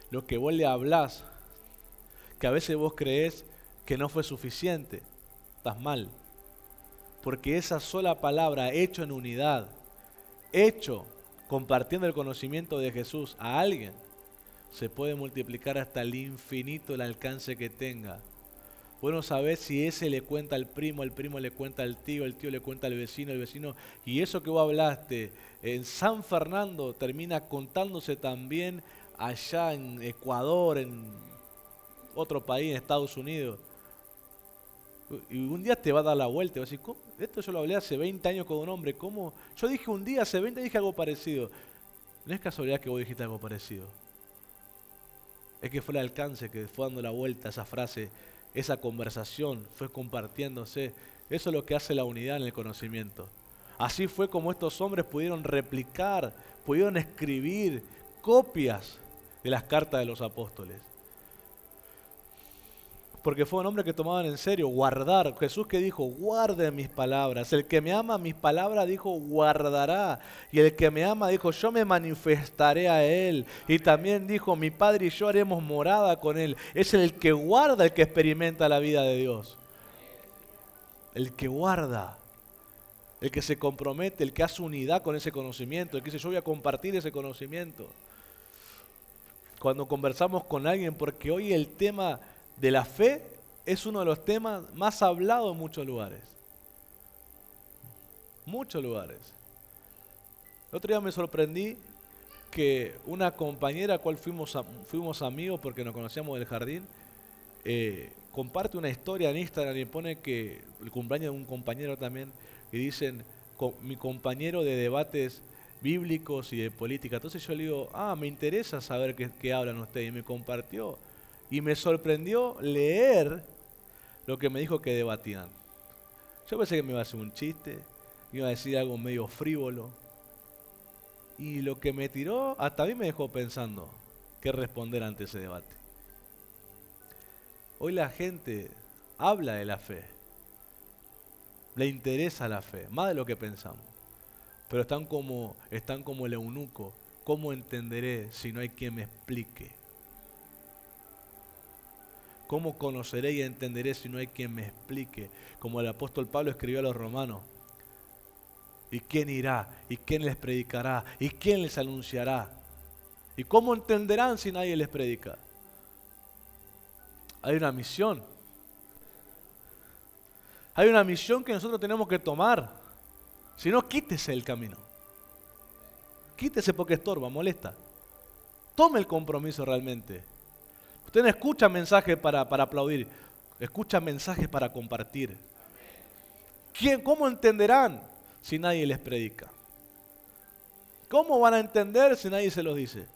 lo que vos le hablás, que a veces vos creés que no fue suficiente, estás mal. Porque esa sola palabra, hecho en unidad, hecho compartiendo el conocimiento de Jesús a alguien, se puede multiplicar hasta el infinito el alcance que tenga. Bueno, sabés si ese le cuenta al primo, el primo le cuenta al tío, el tío le cuenta al vecino, el vecino, y eso que vos hablaste en San Fernando termina contándose también allá en Ecuador, en otro país, en Estados Unidos. Y un día te va a dar la vuelta y vas a decir, ¿cómo? Esto yo lo hablé hace 20 años con un hombre, ¿cómo? Yo dije un día, hace 20 dije algo parecido. No es casualidad que vos dijiste algo parecido. Es que fue el alcance que fue dando la vuelta esa frase, esa conversación, fue compartiéndose. Eso es lo que hace la unidad en el conocimiento. Así fue como estos hombres pudieron replicar, pudieron escribir copias de las cartas de los apóstoles. Porque fueron hombres que tomaban en serio guardar. Jesús que dijo, guarden mis palabras. El que me ama mis palabras, dijo, guardará. Y el que me ama, dijo, yo me manifestaré a él. Y también dijo, mi Padre y yo haremos morada con él. Es el que guarda, el que experimenta la vida de Dios. El que guarda. El que se compromete, el que hace unidad con ese conocimiento. El que dice, yo voy a compartir ese conocimiento. Cuando conversamos con alguien, porque hoy el tema de la fe es uno de los temas más hablados en muchos lugares. Muchos lugares. El otro día me sorprendí que una compañera, cual fuimos amigos porque nos conocíamos del jardín, comparte una historia en Instagram y pone que el cumpleaños de un compañero también, y dicen, mi compañero de debates bíblicos y de política. Entonces yo le digo, me interesa saber qué hablan ustedes. Y me compartió. Y me sorprendió leer lo que me dijo que debatían. Yo pensé que me iba a hacer un chiste, iba a decir algo medio frívolo. Y lo que me tiró, hasta a mí me dejó pensando qué responder ante ese debate. Hoy la gente habla de la fe. Le interesa la fe, más de lo que pensamos. Pero están como el eunuco. ¿Cómo entenderé si no hay quien me explique? ¿Cómo conoceré y entenderé si no hay quien me explique? Como el apóstol Pablo escribió a los romanos. ¿Y quién irá? ¿Y quién les predicará? ¿Y quién les anunciará? ¿Y cómo entenderán si nadie les predica? Hay una misión. Hay una misión que nosotros tenemos que tomar. Si no, quítese el camino. Quítese porque estorba, molesta. Tome el compromiso realmente. Usted no escucha mensajes para aplaudir, escucha mensajes para compartir. ¿Cómo entenderán si nadie les predica? ¿Cómo van a entender si nadie se los dice?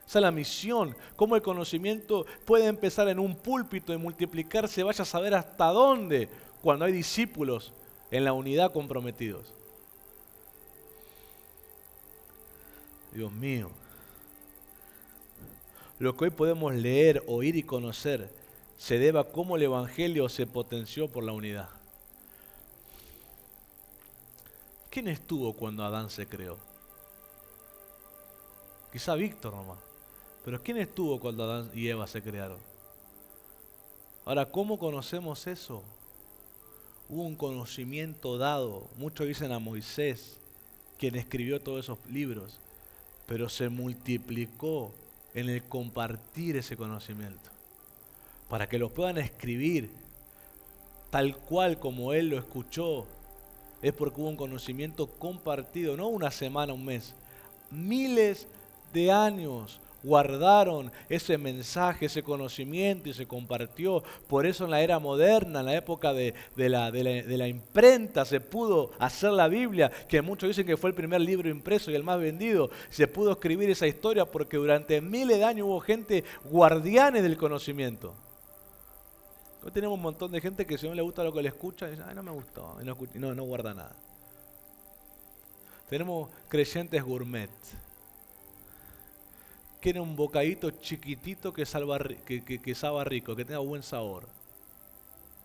Esa es la misión. Cómo el conocimiento puede empezar en un púlpito y multiplicarse, vaya a saber hasta dónde, cuando hay discípulos en la unidad comprometidos. Dios mío. Lo que hoy podemos leer, oír y conocer se debe a cómo el Evangelio se potenció por la unidad. ¿Quién estuvo cuando Adán se creó? Quizá Víctor nomás. Pero ¿quién estuvo cuando Adán y Eva se crearon? Ahora, ¿cómo conocemos eso? Hubo un conocimiento dado. Muchos dicen a Moisés, quien escribió todos esos libros, pero se multiplicó en el compartir ese conocimiento, para que lo puedan escribir tal cual como él lo escuchó. Es porque hubo un conocimiento compartido, no una semana, un mes. Miles de años guardaron ese mensaje, ese conocimiento y se compartió. Por eso en la era moderna, en la época de la imprenta, se pudo hacer la Biblia, que muchos dicen que fue el primer libro impreso y el más vendido. Se pudo escribir esa historia porque durante miles de años hubo gente guardianes del conocimiento. Hoy tenemos un montón de gente que si no le gusta lo que le escucha, dice, no me gustó, y no guarda nada. Tenemos creyentes gourmet. Quieren un bocadito chiquitito que sabe rico, que tenga buen sabor.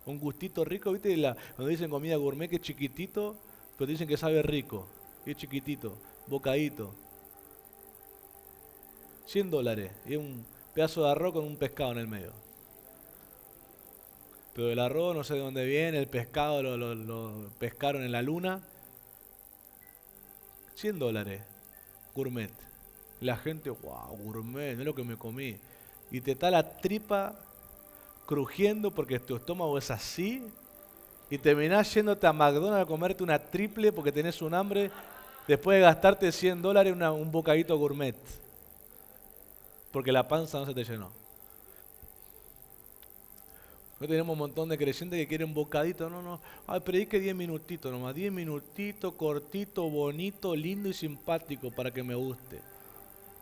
Un gustito rico, ¿viste? Cuando dicen comida gourmet que es chiquitito, pero dicen que sabe rico. Y es chiquitito, bocadito. $100 y un pedazo de arroz con un pescado en el medio. Pero el arroz no sé de dónde viene, el pescado lo pescaron en la luna. $100, gourmet. La gente, wow, gourmet, no es lo que me comí. Y te está la tripa crujiendo porque tu estómago es así. Y terminás yéndote a McDonald's a comerte una triple porque tenés un hambre después de gastarte $100 un bocadito gourmet. Porque la panza no se te llenó. Hoy tenemos un montón de creyentes que quieren bocadito, no. Ay, predique 10 minutitos nomás, 10 minutitos, cortito, bonito, lindo y simpático para que me guste.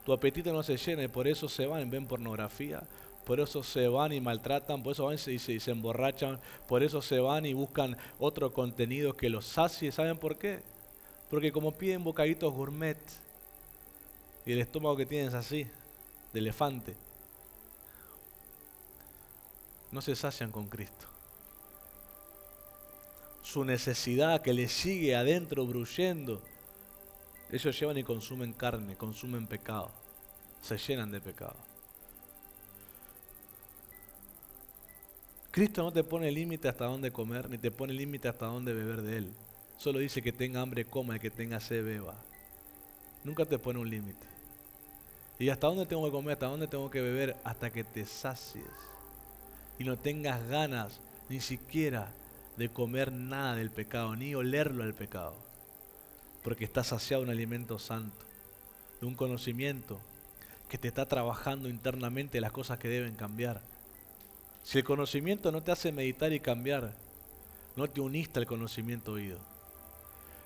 tu apetito no se llena y por eso se van, ven pornografía, por eso se van y maltratan, por eso van y se emborrachan, por eso se van y buscan otro contenido que los sacie. ¿Saben por qué? Porque como piden bocaditos gourmet y el estómago que tienen es así, de elefante, no se sacian con Cristo. Su necesidad que les sigue adentro brullendo, ellos llevan y consumen carne, consumen pecado, se llenan de pecado. Cristo no te pone límite hasta dónde comer, ni te pone límite hasta dónde beber de Él. Solo dice que tenga hambre coma y que tenga sed beba. Nunca te pone un límite. ¿Y hasta dónde tengo que comer? ¿Hasta dónde tengo que beber? Hasta que te sacies y no tengas ganas ni siquiera de comer nada del pecado, ni olerlo al pecado. Porque estás saciado de un alimento santo, de un conocimiento que te está trabajando internamente las cosas que deben cambiar. Si el conocimiento no te hace meditar y cambiar, no te uniste al conocimiento oído.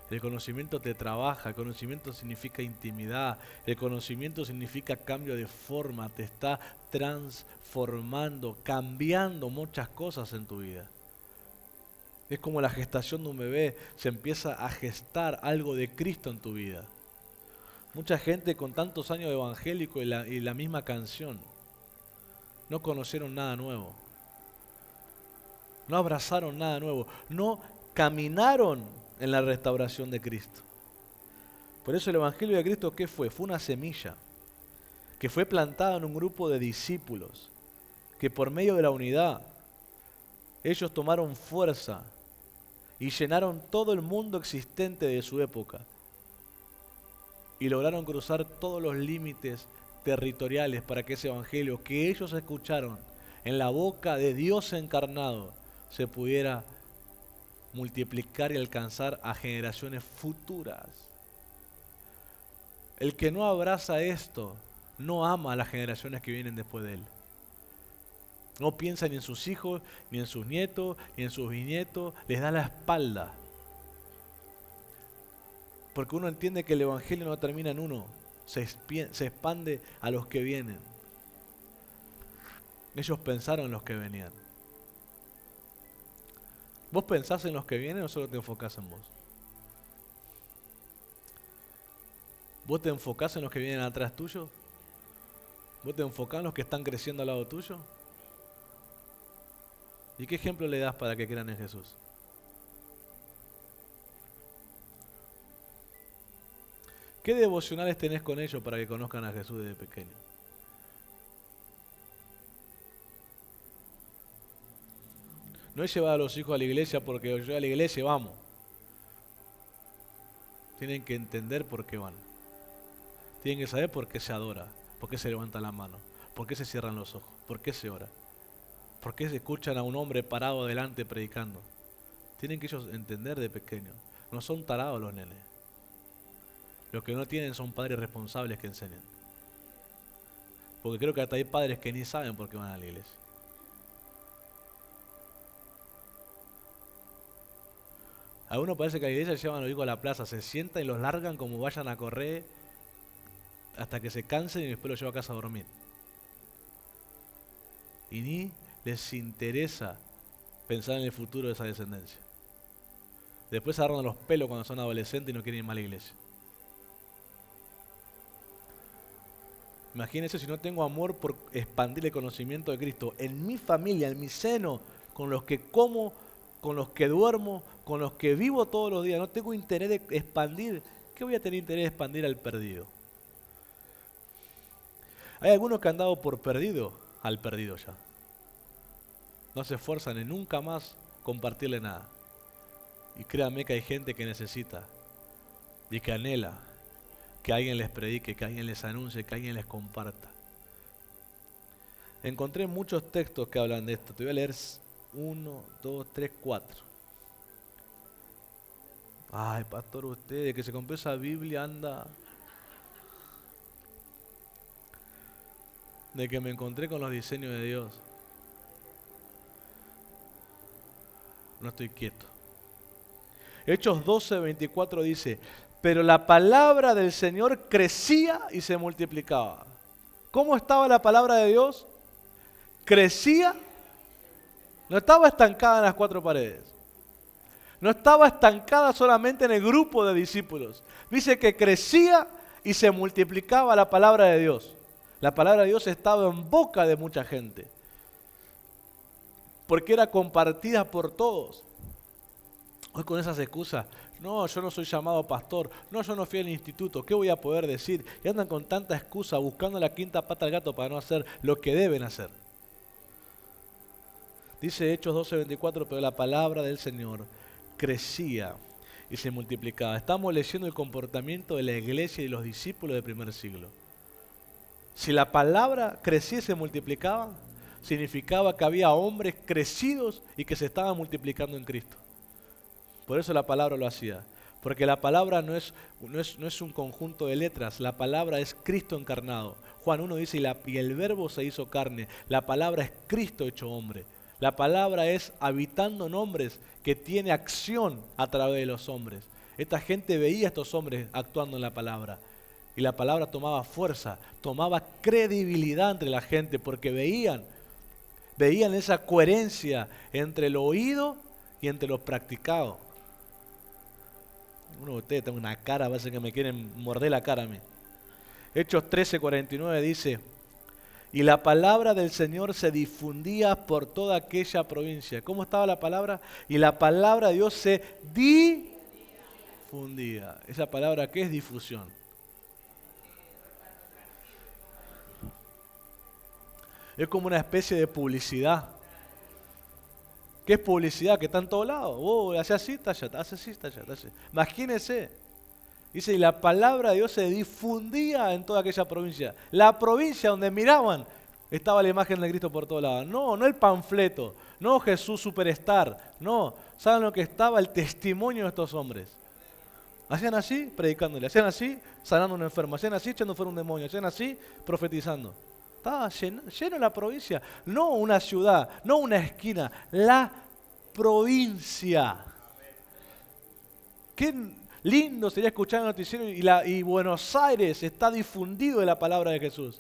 El conocimiento te trabaja, el conocimiento significa intimidad, el conocimiento significa cambio de forma, te está transformando, cambiando muchas cosas en tu vida. Es como la gestación de un bebé, se empieza a gestar algo de Cristo en tu vida. Mucha gente con tantos años de evangélico y la misma canción, no conocieron nada nuevo, no abrazaron nada nuevo, no caminaron en la restauración de Cristo. Por eso el Evangelio de Cristo, ¿qué fue? Fue una semilla que fue plantada en un grupo de discípulos, que por medio de la unidad, ellos tomaron fuerza y llenaron todo el mundo existente de su época y lograron cruzar todos los límites territoriales para que ese Evangelio que ellos escucharon en la boca de Dios encarnado se pudiera multiplicar y alcanzar a generaciones futuras. El que no abraza esto no ama a las generaciones que vienen después de él. No piensa ni en sus hijos, ni en sus nietos, ni en sus bisnietos, les da la espalda. Porque uno entiende que el Evangelio no termina en uno, se expande a los que vienen. Ellos pensaron en los que venían. ¿Vos pensás en los que vienen o solo te enfocás en vos? ¿Vos te enfocás en los que vienen atrás tuyo? ¿Vos te enfocás en los que están creciendo al lado tuyo? ¿Y qué ejemplo le das para que crean en Jesús? ¿Qué devocionales tenés con ellos para que conozcan a Jesús desde pequeño? No es llevar a los hijos a la iglesia porque yo a la iglesia vamos. Tienen que entender por qué van. Tienen que saber por qué se adora, por qué se levanta la mano, por qué se cierran los ojos, por qué se ora, por qué se escuchan a un hombre parado adelante predicando. Tienen que ellos entender de pequeños. No son tarados los nenes. Los que no tienen son padres responsables que enseñan. Porque creo que hasta hay padres que ni saben por qué van a la iglesia. Algunos parece que a la iglesia llevan a los hijos a la plaza, se sientan y los largan como vayan a correr hasta que se cansen y después los llevan a casa a dormir. Y ni les interesa pensar en el futuro de esa descendencia. Después se agarran los pelos cuando son adolescentes y no quieren ir más a la iglesia. Imagínense si no tengo amor por expandir el conocimiento de Cristo en mi familia, en mi seno, con los que como, con los que duermo, con los que vivo todos los días. No tengo interés de expandir. ¿Qué voy a tener interés de expandir al perdido? Hay algunos que han dado por perdido al perdido ya. No se esfuerzan en nunca más compartirle nada. Y créanme que hay gente que necesita y que anhela que alguien les predique, que alguien les anuncie, que alguien les comparta. Encontré muchos textos que hablan de esto. Te voy a leer 1, 2, 3, 4. Ay, pastor, usted de que se compró esa Biblia anda. De que me encontré con los diseños de Dios. No estoy quieto. Hechos 12, 24 dice: Pero la palabra del Señor crecía y se multiplicaba. ¿Cómo estaba la palabra de Dios? Crecía, no estaba estancada en las cuatro paredes. No estaba estancada solamente en el grupo de discípulos. Dice que crecía y se multiplicaba la palabra de Dios. La palabra de Dios estaba en boca de mucha gente. Porque era compartida por todos. Hoy con esas excusas, no, yo no soy llamado pastor, no, yo no fui al instituto, ¿qué voy a poder decir? Y andan con tanta excusa buscando la quinta pata al gato para no hacer lo que deben hacer. Dice Hechos 12:24, pero la palabra del Señor crecía y se multiplicaba. Estamos leyendo el comportamiento de la iglesia y los discípulos del primer siglo. Si la palabra crecía y se multiplicaba, significaba que había hombres crecidos y que se estaban multiplicando en Cristo. Por eso la palabra lo hacía. Porque la palabra no es un conjunto de letras, la palabra es Cristo encarnado. Juan 1 dice, y el verbo se hizo carne. La palabra es Cristo hecho hombre. La palabra es habitando en hombres que tiene acción a través de los hombres. Esta gente veía a estos hombres actuando en la palabra. Y la palabra tomaba fuerza, tomaba credibilidad entre la gente porque veían esa coherencia entre lo oído y entre lo practicado. Uno de ustedes tiene una cara, parece que me quieren morder la cara a mí. Hechos 13:49 dice, y la palabra del Señor se difundía por toda aquella provincia. ¿Cómo estaba la palabra? Y la palabra de Dios se difundía. Esa palabra, ¿qué es difusión? Es como una especie de publicidad. ¿Qué es publicidad? Que está en todos lados. Hace así, está allá, hace así, está allá, está allá. Imagínense. Dice, y la palabra de Dios se difundía en toda aquella provincia. La provincia donde miraban, estaba la imagen de Cristo por todos lados. No el panfleto, no Jesús superstar, no. ¿Saben lo que estaba? El testimonio de estos hombres. Hacían así, predicándole. Hacían así, sanando a un enfermo. Hacían así, echando fuera un demonio. Hacían así, profetizando. Estaba lleno la provincia. No una ciudad, no una esquina, la provincia. Qué lindo sería escuchar el noticiero y Buenos Aires está difundido de la palabra de Jesús.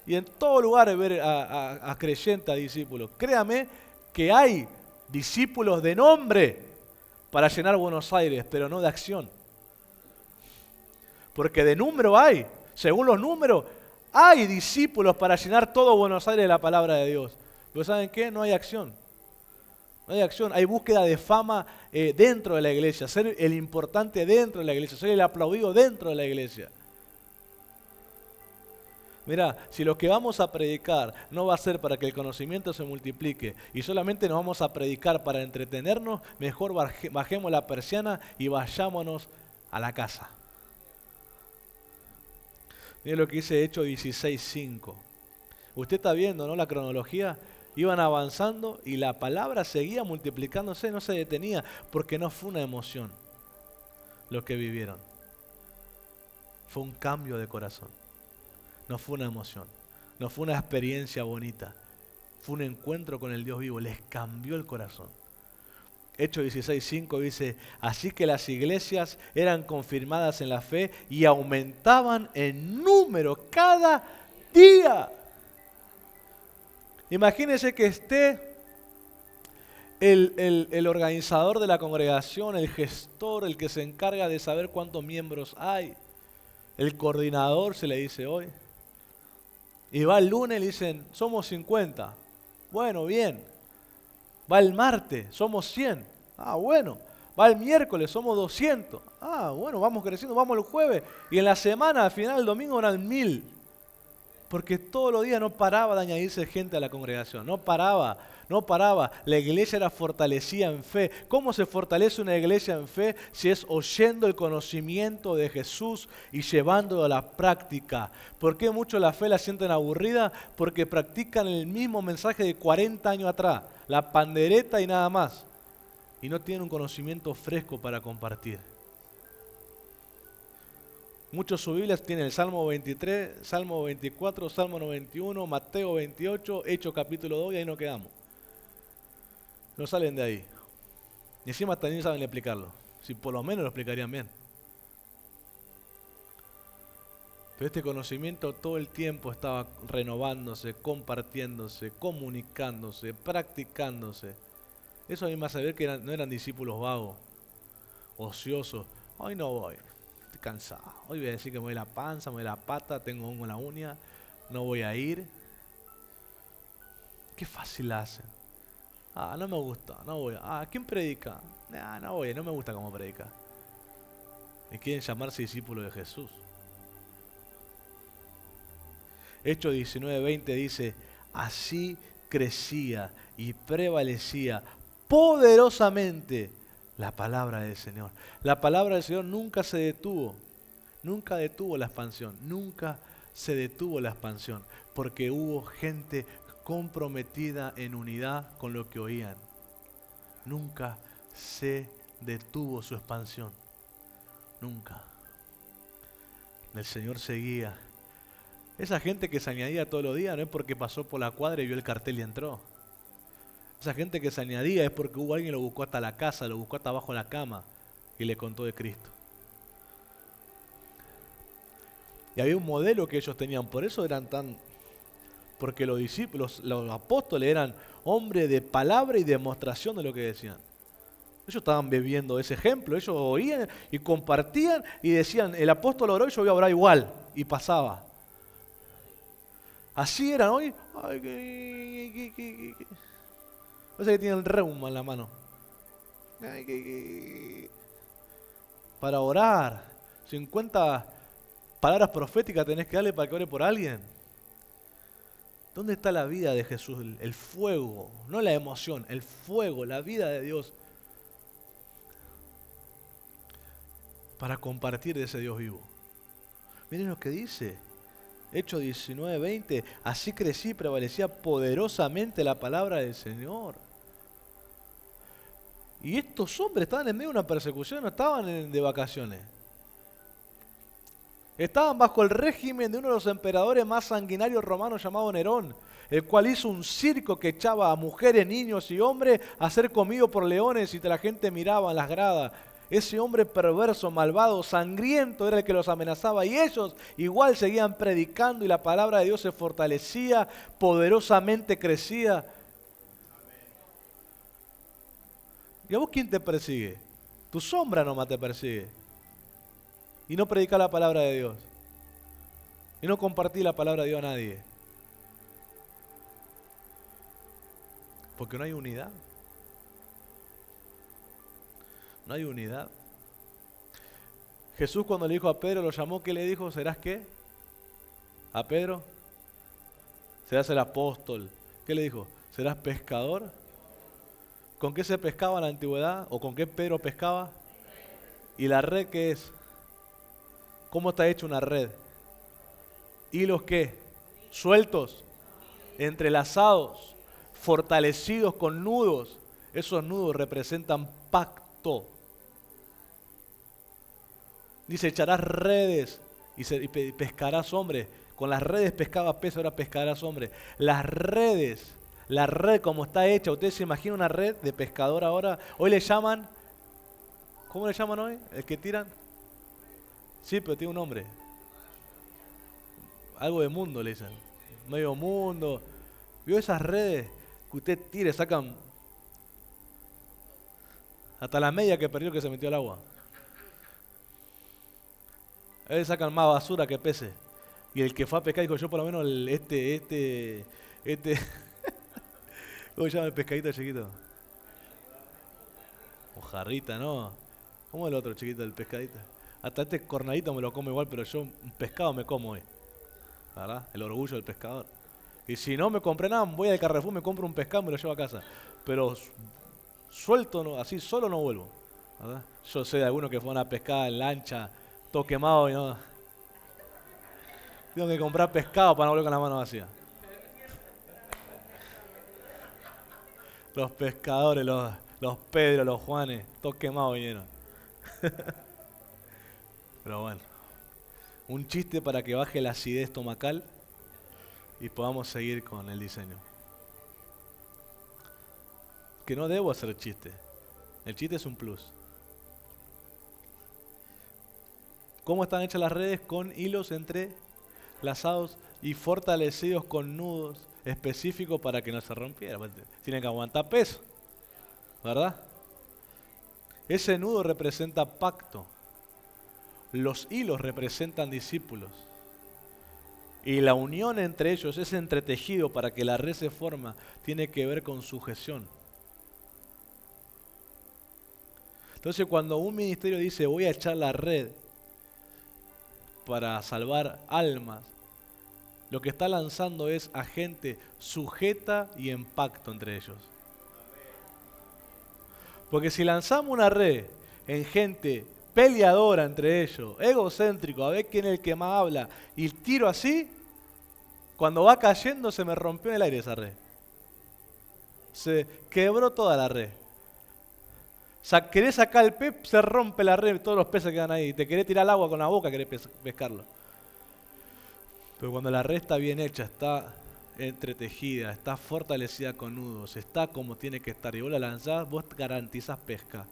Y en todo lugar ver a creyentes, a discípulos. Créame que hay discípulos de nombre para llenar Buenos Aires, pero no de acción. Porque de número hay, según los números, hay discípulos para llenar todo Buenos Aires de la palabra de Dios. Pero ¿saben qué? No hay acción. No hay acción, hay búsqueda de fama dentro de la iglesia, ser el importante dentro de la iglesia, ser el aplaudido dentro de la iglesia. Mirá, si lo que vamos a predicar no va a ser para que el conocimiento se multiplique y solamente nos vamos a predicar para entretenernos, mejor bajemos la persiana y vayámonos a la casa. Miren lo que dice Hechos 16:5. Usted está viendo, ¿no? La cronología. Iban avanzando y la palabra seguía multiplicándose, no se detenía, porque no fue una emoción lo que vivieron. Fue un cambio de corazón. No fue una emoción, no fue una experiencia bonita. Fue un encuentro con el Dios vivo, les cambió el corazón. Hechos 16:5 dice, así que las iglesias eran confirmadas en la fe y aumentaban en número cada día. Imagínense que esté el organizador de la congregación, el gestor, el que se encarga de saber cuántos miembros hay, el coordinador se le dice hoy, y va el lunes y le dicen, somos 50, bueno, bien, va el martes, somos 100, bueno, va el miércoles, somos 200, bueno, vamos creciendo, vamos el jueves, y en la semana, al final del domingo eran 1000. Porque todos los días no paraba de añadirse gente a la congregación, no paraba. La iglesia era fortalecida en fe. ¿Cómo se fortalece una iglesia en fe? Si es oyendo el conocimiento de Jesús y llevándolo a la práctica. ¿Por qué muchos la fe la sienten aburrida? Porque practican el mismo mensaje de 40 años atrás, la pandereta y nada más. Y no tienen un conocimiento fresco para compartir. Muchos su Biblia tienen el Salmo 23, Salmo 24, Salmo 91, Mateo 28, Hechos capítulo 2 y ahí nos quedamos. No salen de ahí. Y encima también saben explicarlo. Si por lo menos lo explicarían bien. Pero este conocimiento todo el tiempo estaba renovándose, compartiéndose, comunicándose, practicándose. Eso a mí me hace ver que no eran discípulos vagos, ociosos. Hoy no voy, estoy cansado. Hoy voy a decir que me duele la panza, me duele la pata, tengo hongo en la uña, no voy a ir. Qué fácil la hacen. Ah, no me gusta, no voy. Ah, ¿quién predica? Ah, no voy, no me gusta cómo predica. Y quieren llamarse discípulos de Jesús. Hechos 19:20 dice, así crecía y prevalecía poderosamente la palabra del Señor. La palabra del Señor nunca se detuvo, nunca detuvo la expansión, nunca se detuvo la expansión, porque hubo gente comprometida en unidad con lo que oían. Nunca se detuvo su expansión, nunca. El Señor seguía. Esa gente que se añadía todos los días no es porque pasó por la cuadra y vio el cartel y entró. Esa gente que se añadía es porque hubo alguien que lo buscó hasta la casa, lo buscó hasta abajo de la cama y le contó de Cristo. Y había un modelo que ellos tenían, por eso eran tan... Porque los discípulos, los apóstoles eran hombres de palabra y demostración de lo que decían. Ellos estaban bebiendo ese ejemplo, ellos oían y compartían y decían, el apóstol oró y yo voy a orar igual, y pasaba. Así eran hoy. No sé que tienen reuma en la mano. Para orar. 50 palabras proféticas tenés que darle para que ore por alguien. ¿Dónde está la vida de Jesús? El fuego, no la emoción, el fuego, la vida de Dios. Para compartir de ese Dios vivo. Miren lo que dice. Hechos 19:20, así crecí y prevalecía poderosamente la palabra del Señor. Y estos hombres estaban en medio de una persecución, no estaban de vacaciones. Estaban bajo el régimen de uno de los emperadores más sanguinarios romanos llamado Nerón, el cual hizo un circo que echaba a mujeres, niños y hombres a ser comidos por leones y la gente miraba en las gradas. Ese hombre perverso, malvado, sangriento era el que los amenazaba y ellos igual seguían predicando y la palabra de Dios se fortalecía, poderosamente crecía. ¿Y a vos quién te persigue? Tu sombra nomás te persigue. Y no predicar la palabra de Dios. Y no compartir la palabra de Dios a nadie. Porque no hay unidad. No hay unidad. Jesús cuando le dijo a Pedro, lo llamó, ¿qué le dijo? ¿Serás qué? A Pedro. Serás el apóstol. ¿Qué le dijo? ¿Serás pescador? ¿Con qué se pescaba en la antigüedad? ¿O con qué Pedro pescaba? ¿Y la red qué es? ¿Cómo está hecha una red? ¿Hilos qué? Sueltos, entrelazados, fortalecidos con nudos. Esos nudos representan pacto. Dice, echarás redes y pescarás hombres. Con las redes pescaba peces, ahora pescarás hombres. Las redes, la red como está hecha, ustedes se imaginan una red de pescador ahora. Hoy le llaman, ¿cómo le llaman hoy? ¿El que tiran? Sí, pero tiene un nombre. Algo de mundo le dicen. Medio mundo. ¿Vio esas redes que usted tire, sacan hasta la media que perdió que se metió al agua? A veces sacan más basura que peces. Y el que fue a pescar dijo, yo por lo menos ¿cómo se llama el pescadito chiquito? Mojarrita, ¿no? ¿Cómo es el otro chiquito del pescadito? Hasta este cornadito me lo como igual, pero yo un pescado me como hoy. ¿Verdad? El orgullo del pescador. Y si no me compré nada, voy al Carrefour, me compro un pescado y me lo llevo a casa. Pero suelto, no, así solo no vuelvo. ¿Verdad? Yo sé de algunos que fueron a pescar en lancha, todo quemado y no. Tengo que comprar pescado para no volver con la mano vacía. Los pescadores, los Pedro, los Juanes, todos quemados vinieron. Pero bueno, un chiste para que baje la acidez estomacal y podamos seguir con el diseño. Que no debo hacer chiste. El chiste es un plus. ¿Cómo están hechas las redes? Con hilos entre lazados y fortalecidos con nudos específicos para que no se rompiera. Tienen que aguantar peso, ¿verdad? Ese nudo representa pacto. Los hilos representan discípulos. Y la unión entre ellos, ese entretejido para que la red se forma, tiene que ver con sujeción. Entonces cuando un ministerio dice voy a echar la red para salvar almas, lo que está lanzando es a gente sujeta y en pacto entre ellos. Porque si lanzamos una red en gente peleadora entre ellos, egocéntrico, a ver quién es el que más habla, y tiro así, cuando va cayendo se me rompió en el aire esa red. Se quebró toda la red. Querés sacar el pez, se rompe la red, todos los peces quedan ahí. Te querés tirar al agua con la boca, querés pescarlo. Pero cuando la red está bien hecha, está entretejida, está fortalecida con nudos, está como tiene que estar, y vos la lanzás, vos garantizás pesca.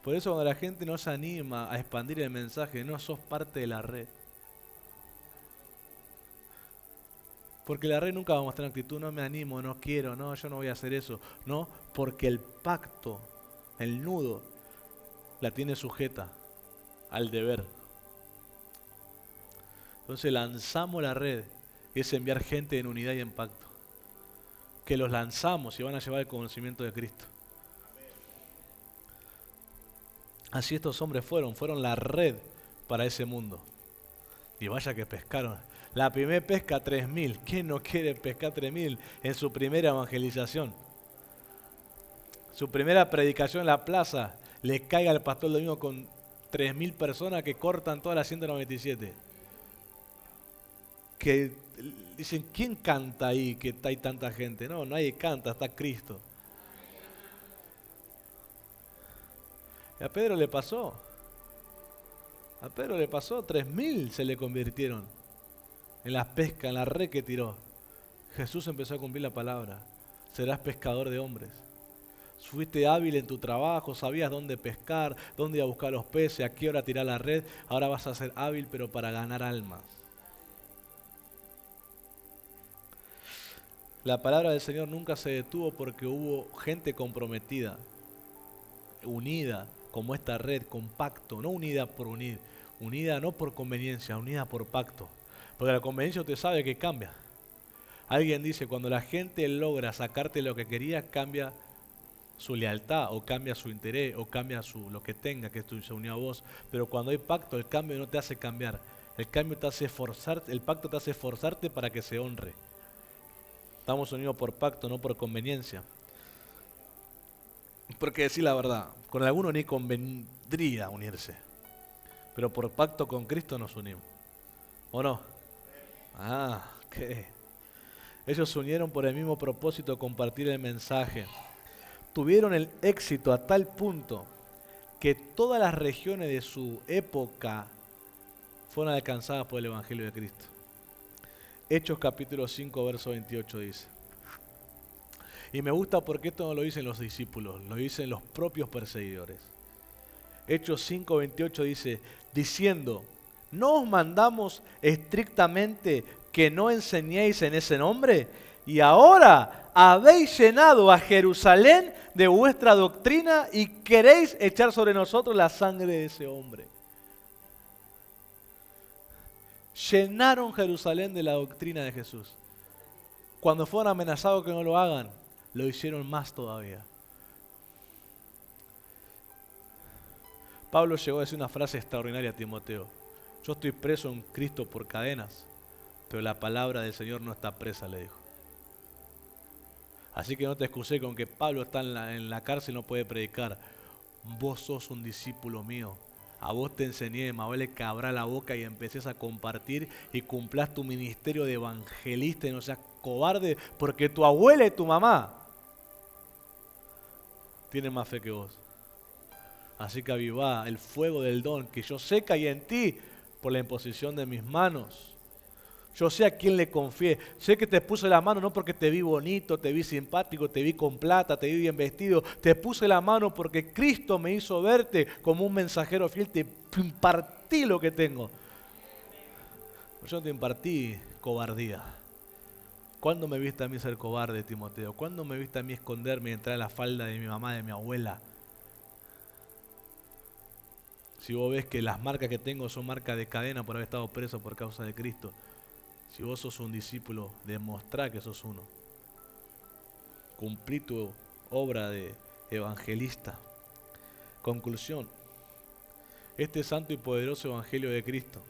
Por eso cuando la gente no se anima a expandir el mensaje, no sos parte de la red. Porque la red nunca va a mostrar actitud, no me animo, no quiero, no, yo no voy a hacer eso. No, porque el pacto, el nudo, la tiene sujeta al deber. Entonces lanzamos la red y es enviar gente en unidad y en pacto. Que los lanzamos y van a llevar el conocimiento de Cristo. Así estos hombres fueron la red para ese mundo. Y vaya que pescaron. La primera pesca 3.000. ¿Quién no quiere pescar 3.000 en su primera evangelización? Su primera predicación en la plaza. Le caiga al pastor el domingo con 3.000 personas que cortan todas las 197. Que dicen, ¿quién canta ahí que hay tanta gente? No, nadie canta, está Cristo. Y a Pedro le pasó. A Pedro le pasó, 3.000 se le convirtieron en las pescas, en la red que tiró. Jesús empezó a cumplir la palabra. Serás pescador de hombres. Fuiste hábil en tu trabajo, sabías dónde pescar, dónde ir a buscar los peces, a qué hora tirar la red. Ahora vas a ser hábil, pero para ganar almas. La palabra del Señor nunca se detuvo porque hubo gente comprometida, unida, como esta red, con pacto, no unida por unir, unida no por conveniencia, unida por pacto. Porque la conveniencia usted sabe que cambia. Alguien dice, cuando la gente logra sacarte lo que quería, cambia su lealtad, o cambia su interés, o cambia lo que tenga, que se unió a vos. Pero cuando hay pacto, el cambio no te hace cambiar. El cambio te hace esforzarte, el pacto te hace esforzarte para que se honre. Estamos unidos por pacto, no por conveniencia. Porque decir la verdad, con alguno ni convendría unirse. Pero por pacto con Cristo nos unimos. ¿O no? ¿Qué? Ellos se unieron por el mismo propósito, compartir el mensaje. Tuvieron el éxito a tal punto que todas las regiones de su época fueron alcanzadas por el Evangelio de Cristo. Hechos capítulo 5, verso 28 dice. Y me gusta porque esto no lo dicen los discípulos, lo dicen los propios perseguidores. Hechos 5, 28 dice, diciendo, ¿no os mandamos estrictamente que no enseñéis en ese nombre? Y ahora habéis llenado a Jerusalén de vuestra doctrina y queréis echar sobre nosotros la sangre de ese hombre. Llenaron Jerusalén de la doctrina de Jesús. Cuando fueron amenazados que no lo hagan, lo hicieron más todavía. Pablo llegó a decir una frase extraordinaria a Timoteo. Yo estoy preso en Cristo por cadenas, pero la palabra del Señor no está presa, le dijo. Así que no te excusé con que Pablo está en la cárcel y no puede predicar. Vos sos un discípulo mío. A vos te enseñé, más vale que abra la boca y empecés a compartir y cumplás tu ministerio de evangelista y no seas cobarde, porque tu abuela y tu mamá tienen más fe que vos. Así que avivá el fuego del don que yo sé que hay en ti por la imposición de mis manos. Yo sé a quién le confié. Sé que te puse la mano no porque te vi bonito, te vi simpático, te vi con plata, te vi bien vestido. Te puse la mano porque Cristo me hizo verte como un mensajero fiel. Te impartí lo que tengo. Yo no te impartí cobardía. ¿Cuándo me viste a mí ser cobarde, Timoteo? ¿Cuándo me viste a mí esconderme y entrar a la falda de mi mamá, de mi abuela? Si vos ves que las marcas que tengo son marcas de cadena por haber estado preso por causa de Cristo. Si vos sos un discípulo, demostrá que sos uno. Cumplí tu obra de evangelista. Conclusión. Este santo y poderoso evangelio de Cristo,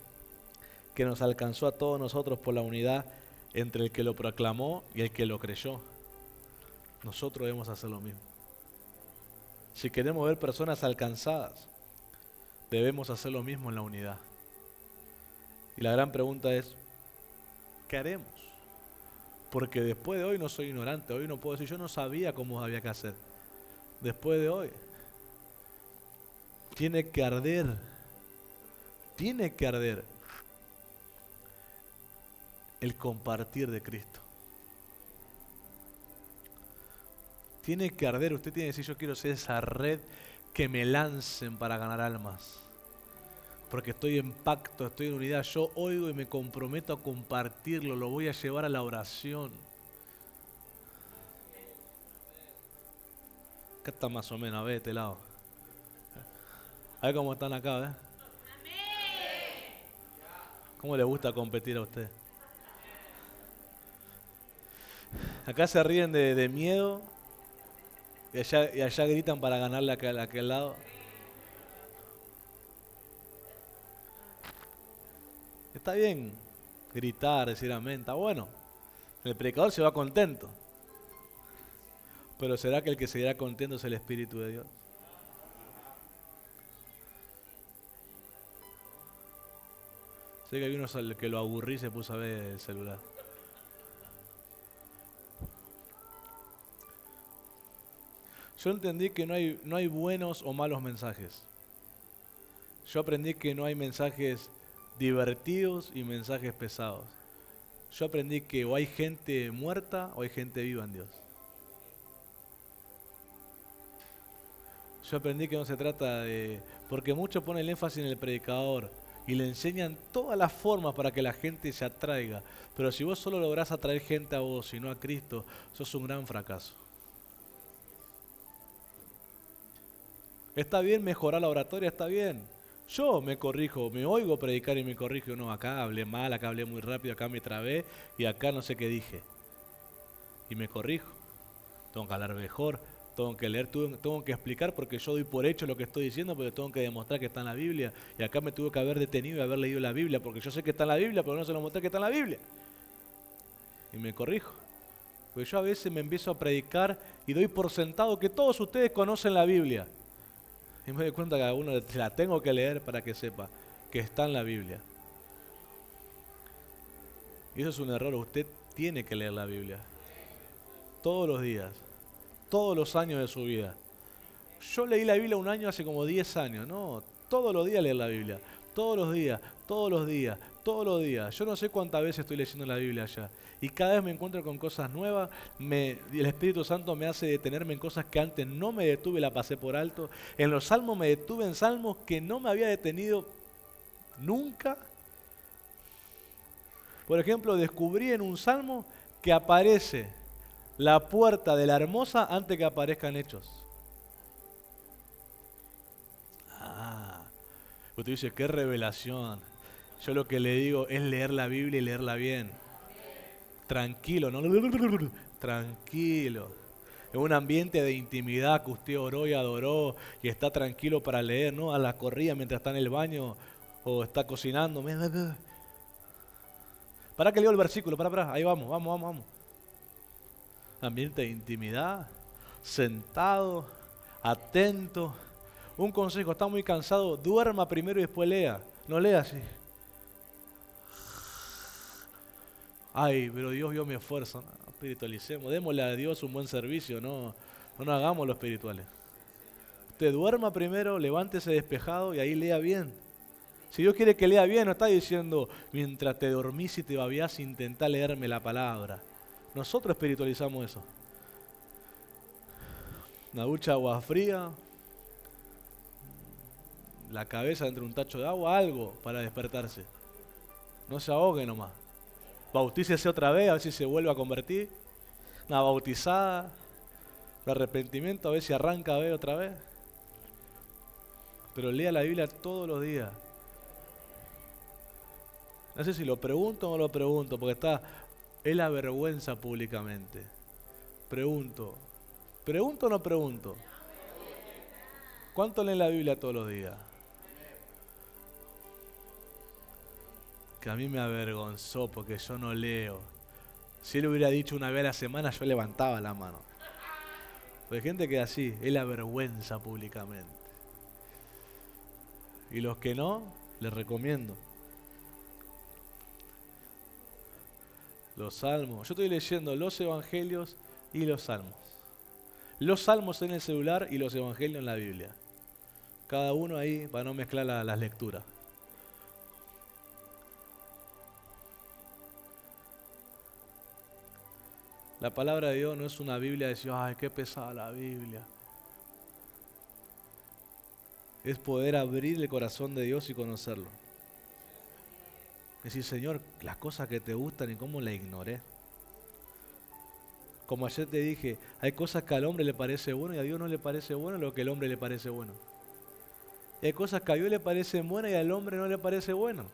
que nos alcanzó a todos nosotros por la unidad entre el que lo proclamó y el que lo creyó, nosotros debemos hacer lo mismo. Si queremos ver personas alcanzadas, debemos hacer lo mismo en la unidad. Y la gran pregunta es, ¿qué haremos? Porque después de hoy no soy ignorante, hoy no puedo decir, yo no sabía cómo había que hacer. Después de hoy, tiene que arder el compartir de Cristo. Tiene que arder, usted tiene que decir, yo quiero ser esa red que me lancen para ganar almas. Porque estoy en pacto, estoy en unidad, yo oigo y me comprometo a compartirlo, lo voy a llevar a la oración. Acá está más o menos, a ver, de este lado. A ver cómo están acá, ¿eh? ¿Cómo le gusta competir a usted? Acá se ríen de miedo y allá gritan para ganarle a aquel lado. Está bien gritar, decir amén, está bueno. El predicador se va contento. Pero ¿será que el que se irá contento es el Espíritu de Dios? Sé que hay uno que lo aburrí y se puso a ver el celular. Yo entendí que no hay buenos o malos mensajes. Yo aprendí que no hay mensajes divertidos y mensajes pesados. Yo aprendí que o hay gente muerta o hay gente viva en Dios. Yo aprendí que no se trata de... Porque muchos ponen el énfasis en el predicador y le enseñan todas las formas para que la gente se atraiga. Pero si vos solo lográs atraer gente a vos y no a Cristo, sos un gran fracaso. Está bien mejorar la oratoria, está bien. Yo me corrijo, me oigo predicar y me corrijo. No, acá hablé mal, acá hablé muy rápido, acá me trabé y acá no sé qué dije. Y me corrijo. Tengo que hablar mejor, tengo que leer, tengo que explicar porque yo doy por hecho lo que estoy diciendo, pero tengo que demostrar que está en la Biblia. Y acá me tuve que haber detenido y haber leído la Biblia porque yo sé que está en la Biblia, pero no se lo mostré que está en la Biblia. Y me corrijo. Porque yo a veces me empiezo a predicar y doy por sentado que todos ustedes conocen la Biblia. Y me doy cuenta que a uno la tengo que leer para que sepa que está en la Biblia. Y eso es un error, usted tiene que leer la Biblia. Todos los días, todos los años de su vida. Yo leí la Biblia un año hace como 10 años, no, todos los días leer la Biblia. Todos los días, todos los días, todos los días. Yo no sé cuántas veces estoy leyendo la Biblia ya. Y cada vez me encuentro con cosas nuevas. El Espíritu Santo me hace detenerme en cosas que antes no me detuve, la pasé por alto. En los salmos me detuve en salmos que no me había detenido nunca. Por ejemplo, descubrí en un salmo que aparece la puerta de la hermosa antes que aparezcan Hechos. Usted dice, qué revelación. Yo lo que le digo es leer la Biblia y leerla bien. Tranquilo, no. Tranquilo. En un ambiente de intimidad que usted oró y adoró y está tranquilo para leer, ¿no? A la corrida mientras está en el baño o está cocinando. Para que leo el versículo, para. Ahí vamos. Ambiente de intimidad, sentado, atento. Un consejo, está muy cansado, duerma primero y después lea. No lea así. Ay, pero Dios vio mi esfuerzo. No, espiritualicemos, démosle a Dios un buen servicio, no hagamos lo espirituales. Usted duerma primero, levántese despejado y ahí lea bien. Si Dios quiere que lea bien, no está diciendo, mientras te dormís y te babiás, intentá leerme la palabra. Nosotros espiritualizamos eso. Una ducha de agua fría, la cabeza entre un tacho de agua, algo para despertarse. No se ahogue nomás. Bautícese otra vez, a ver si se vuelve a convertir. Una bautizada, el arrepentimiento, a ver si arranca a ver otra vez. Pero lea la Biblia todos los días. No sé si lo pregunto o no lo pregunto, porque es la vergüenza públicamente. Pregunto o no pregunto. ¿Cuánto leen la Biblia todos los días? Que a mí me avergonzó porque yo no leo. Si él hubiera dicho una vez a la semana, yo levantaba la mano. Pero hay gente que es así, es la vergüenza públicamente. Y los que no, les recomiendo. Los salmos. Yo estoy leyendo los evangelios y los salmos. Los salmos en el celular y los evangelios en la Biblia. Cada uno ahí para no mezclar las lecturas. La palabra de Dios no es una Biblia de decir, ay, qué pesada la Biblia. Es poder abrir el corazón de Dios y conocerlo. Decir, Señor, las cosas que te gustan y cómo las ignoré. Como ayer te dije, hay cosas que al hombre le parece bueno y a Dios no le parece bueno lo que al hombre le parece bueno. Y hay cosas que a Dios le parecen buenas y al hombre no le parece bueno.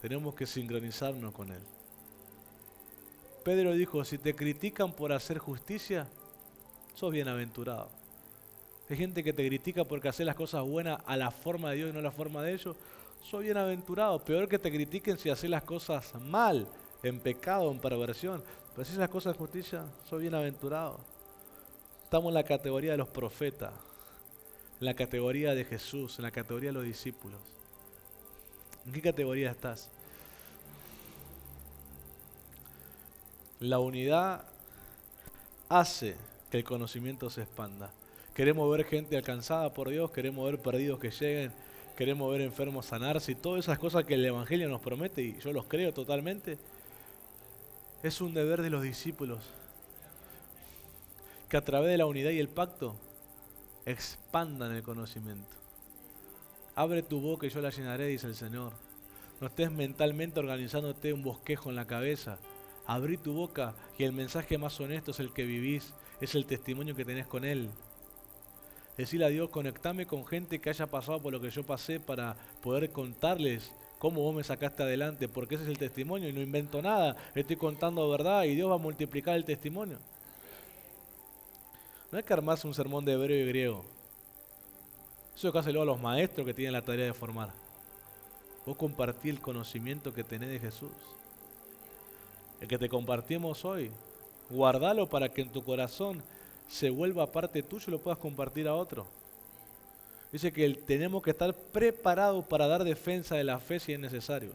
Tenemos que sincronizarnos con Él. Pedro dijo, si te critican por hacer justicia, sos bienaventurado. Hay gente que te critica porque haces las cosas buenas a la forma de Dios y no a la forma de ellos. Sos bienaventurado. Peor que te critiquen si haces las cosas mal, en pecado, en perversión. Pero si haces las cosas en justicia, sos bienaventurado. Estamos en la categoría de los profetas, en la categoría de Jesús, en la categoría de los discípulos. ¿En qué categoría estás? La unidad hace que el conocimiento se expanda. Queremos ver gente alcanzada por Dios, queremos ver perdidos que lleguen, queremos ver enfermos sanarse y todas esas cosas que el Evangelio nos promete, y yo los creo totalmente. Es un deber de los discípulos que a través de la unidad y el pacto expandan el conocimiento. Abre tu boca y yo la llenaré, dice el Señor. No estés mentalmente organizándote un bosquejo en la cabeza. Abrí tu boca y el mensaje más honesto es el que vivís, es el testimonio que tenés con Él. Decirle a Dios, conectame con gente que haya pasado por lo que yo pasé para poder contarles cómo vos me sacaste adelante, porque ese es el testimonio y no invento nada, estoy contando verdad y Dios va a multiplicar el testimonio. No hay que armarse un sermón de hebreo y griego. Eso es lo que hacen luego los maestros que tienen la tarea de formar. Vos compartí el conocimiento que tenés de Jesús. El que te compartimos hoy, guardalo para que en tu corazón se vuelva parte tuyo y lo puedas compartir a otro. Dice que tenemos que estar preparados para dar defensa de la fe si es necesario.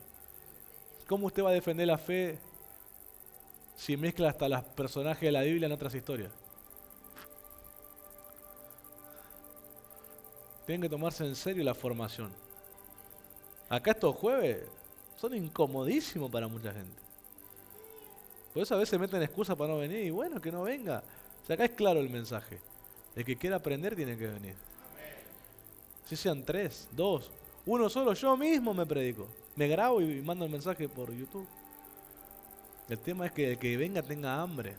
¿Cómo usted va a defender la fe si mezcla hasta los personajes de la Biblia en otras historias? Tienen que tomarse en serio la formación. Acá estos jueves son incomodísimos para mucha gente. Por eso a veces meten excusas para no venir y bueno, que no venga. O sea, acá es claro el mensaje. El que quiera aprender tiene que venir. Si sean 3, 2, 1 solo, yo mismo me predico. Me grabo y mando el mensaje por YouTube. El tema es que el que venga tenga hambre.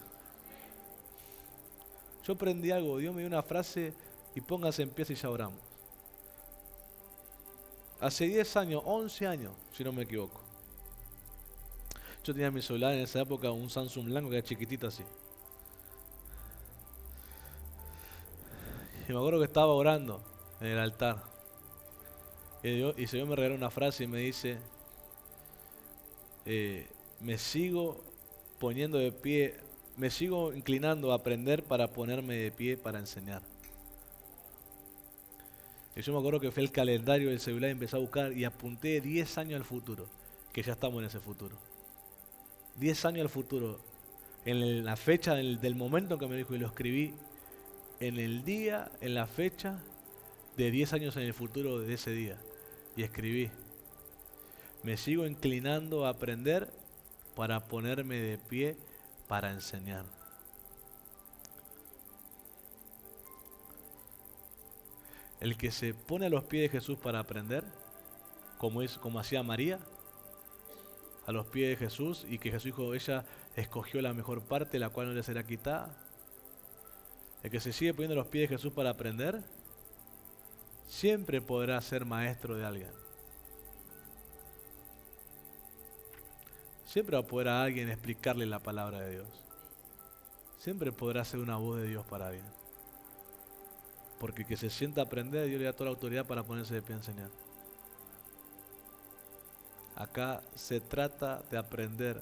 Yo aprendí algo, Dios me dio una frase y póngase en pie y ya oramos. Hace 10 años, 11 años, si no me equivoco. Yo tenía mi celular en esa época, un Samsung blanco que era chiquitito así. Y me acuerdo que estaba orando en el altar. Y el Señor me regaló una frase y me dice, me sigo poniendo de pie, me sigo inclinando a aprender para ponerme de pie para enseñar. Y yo me acuerdo que fue el calendario del celular y empecé a buscar y apunté 10 años al futuro, que ya estamos en ese futuro. 10 años al futuro, en la fecha del momento en que me dijo, y lo escribí en el día, en la fecha de 10 años en el futuro de ese día. Y escribí, me sigo inclinando a aprender para ponerme de pie para enseñar. El que se pone a los pies de Jesús para aprender, como hacía María, a los pies de Jesús, y que Jesús dijo, ella escogió la mejor parte, la cual no le será quitada. El que se sigue poniendo a los pies de Jesús para aprender, siempre podrá ser maestro de alguien. Siempre va a poder a alguien explicarle la palabra de Dios. Siempre podrá ser una voz de Dios para alguien. Porque el que se sienta a aprender, Dios le da toda la autoridad para ponerse de pie a enseñar. Acá se trata de aprender.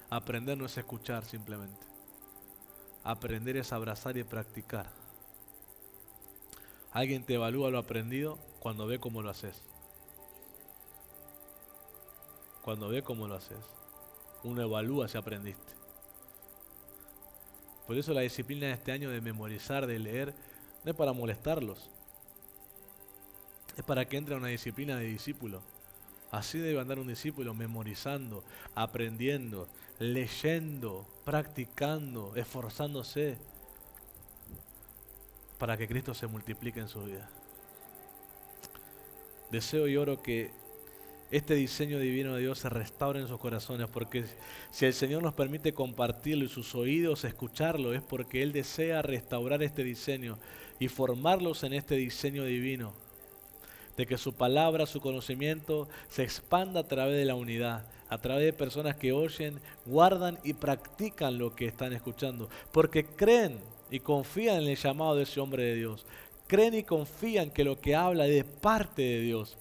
Aprender no es escuchar simplemente. Aprender es abrazar y practicar. Alguien te evalúa lo aprendido cuando ve cómo lo haces. Cuando ve cómo lo haces. Uno evalúa si aprendiste. Por eso la disciplina de este año de memorizar, de leer, no es para molestarlos. Es para que entre a una disciplina de discípulo. Así debe andar un discípulo, memorizando, aprendiendo, leyendo, practicando, esforzándose para que Cristo se multiplique en su vida. Deseo y oro que este diseño divino de Dios se restaure en sus corazones, porque si el Señor nos permite compartirlo y sus oídos escucharlo, es porque Él desea restaurar este diseño y formarlos en este diseño divino, de que su palabra, su conocimiento se expanda a través de la unidad, a través de personas que oyen, guardan y practican lo que están escuchando, porque creen y confían en el llamado de ese hombre de Dios, creen y confían que lo que habla es de parte de Dios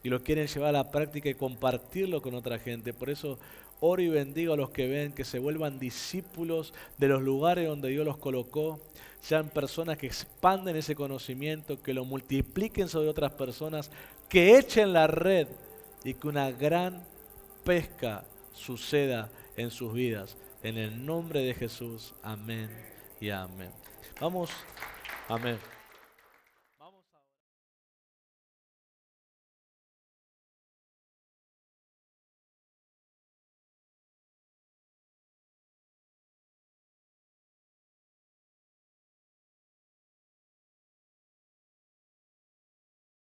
y lo quieren llevar a la práctica y compartirlo con otra gente. Por eso oro y bendigo a los que ven, que se vuelvan discípulos de los lugares donde Dios los colocó, sean personas que expanden ese conocimiento, que lo multipliquen sobre otras personas, que echen la red y que una gran pesca suceda en sus vidas. En el nombre de Jesús, amén y amén. Vamos, amén.